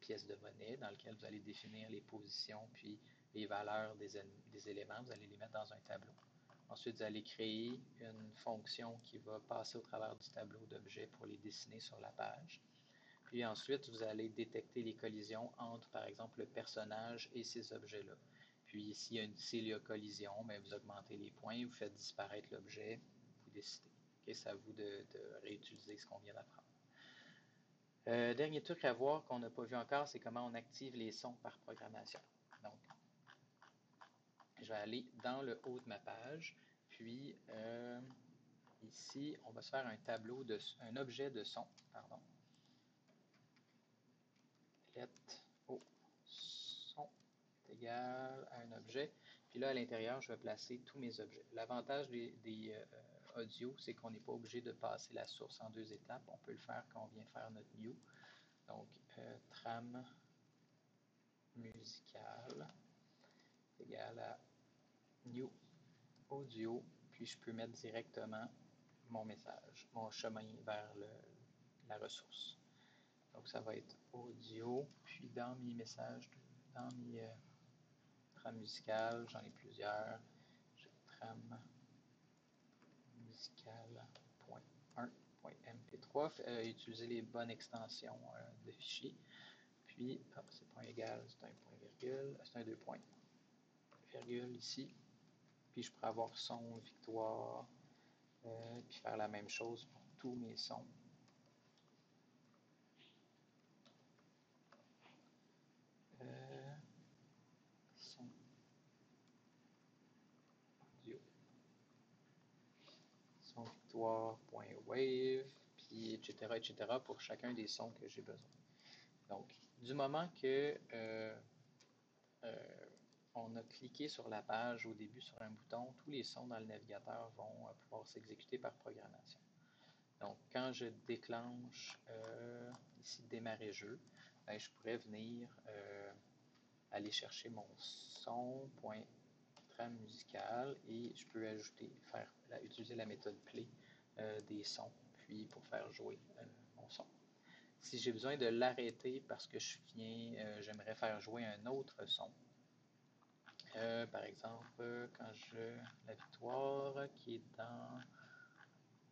pièce de monnaie dans laquelle vous allez définir les positions puis les valeurs des éléments. Vous allez les mettre dans un tableau. Ensuite, vous allez créer une fonction qui va passer au travers du tableau d'objets pour les dessiner sur la page. Puis ensuite, vous allez détecter les collisions entre, par exemple, le personnage et ces objets-là. Puis s'il y a collision, bien, vous augmentez les points, vous faites disparaître l'objet, vous décidez. Okay, c'est à vous de réutiliser ce qu'on vient d'apprendre. Dernier truc à voir qu'on n'a pas vu encore, c'est comment on active les sons par programmation. Donc, je vais aller dans le haut de ma page, puis ici, on va se faire un objet de son, pardon. Let au son est égal à un objet. Puis là, à l'intérieur, je vais placer tous mes objets. L'avantage des audios, c'est qu'on n'est pas obligé de passer la source en 2 étapes. On peut le faire quand on vient faire notre new. Donc, trame musicale égale à new audio. Puis, je peux mettre directement mon message, mon chemin vers la ressource. Donc, ça va être audio. Puis, dans mes messages, dans mes trames musicales, j'en ai plusieurs. J'ai trame musicale.1.mp3. Utiliser les bonnes extensions de fichiers. Puis, c'est point égal, c'est un point virgule, c'est un 2 points. Virgule ici. Puis, je pourrais avoir son, victoire, puis faire la même chose pour tous mes sons. Son audio. Son victoire.wave, puis etc., pour chacun des sons que j'ai besoin. Donc, du moment que on a cliqué sur la page au début sur un bouton, tous les sons dans le navigateur vont pouvoir s'exécuter par programmation. Donc, quand je déclenche ici démarrer jeu, ben, je pourrais venir aller chercher mon son.trame musicale et je peux utiliser la méthode play des sons, puis pour faire jouer mon son. Si j'ai besoin de l'arrêter parce que j'aimerais faire jouer un autre son, par exemple, quand la victoire qui est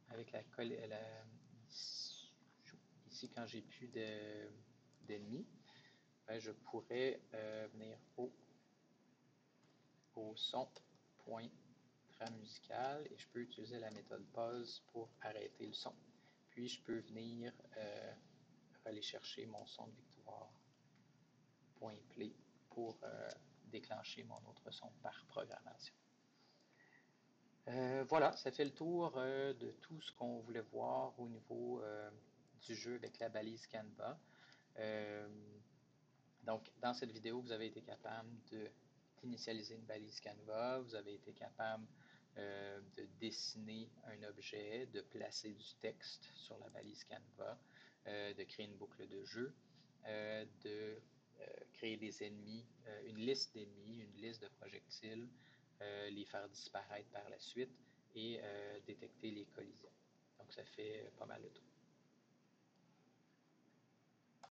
avec ici quand j'ai plus d'ennemis, ben, je pourrais venir au son point trame musicale et je peux utiliser la méthode pause pour arrêter le son. Puis je peux venir aller chercher mon son de victoire point play pour déclencher mon autre son par programmation. Voilà, ça fait le tour de tout ce qu'on voulait voir au niveau du jeu avec la balise Canva. Donc, dans cette vidéo, vous avez été capable d'initialiser une balise Canva, vous avez été capable de dessiner un objet, de placer du texte sur la balise Canva, de créer une boucle de jeu, de créer des ennemis, une liste d'ennemis, une liste de projectiles, les faire disparaître par la suite et détecter les collisions. Donc, ça fait pas mal de trucs.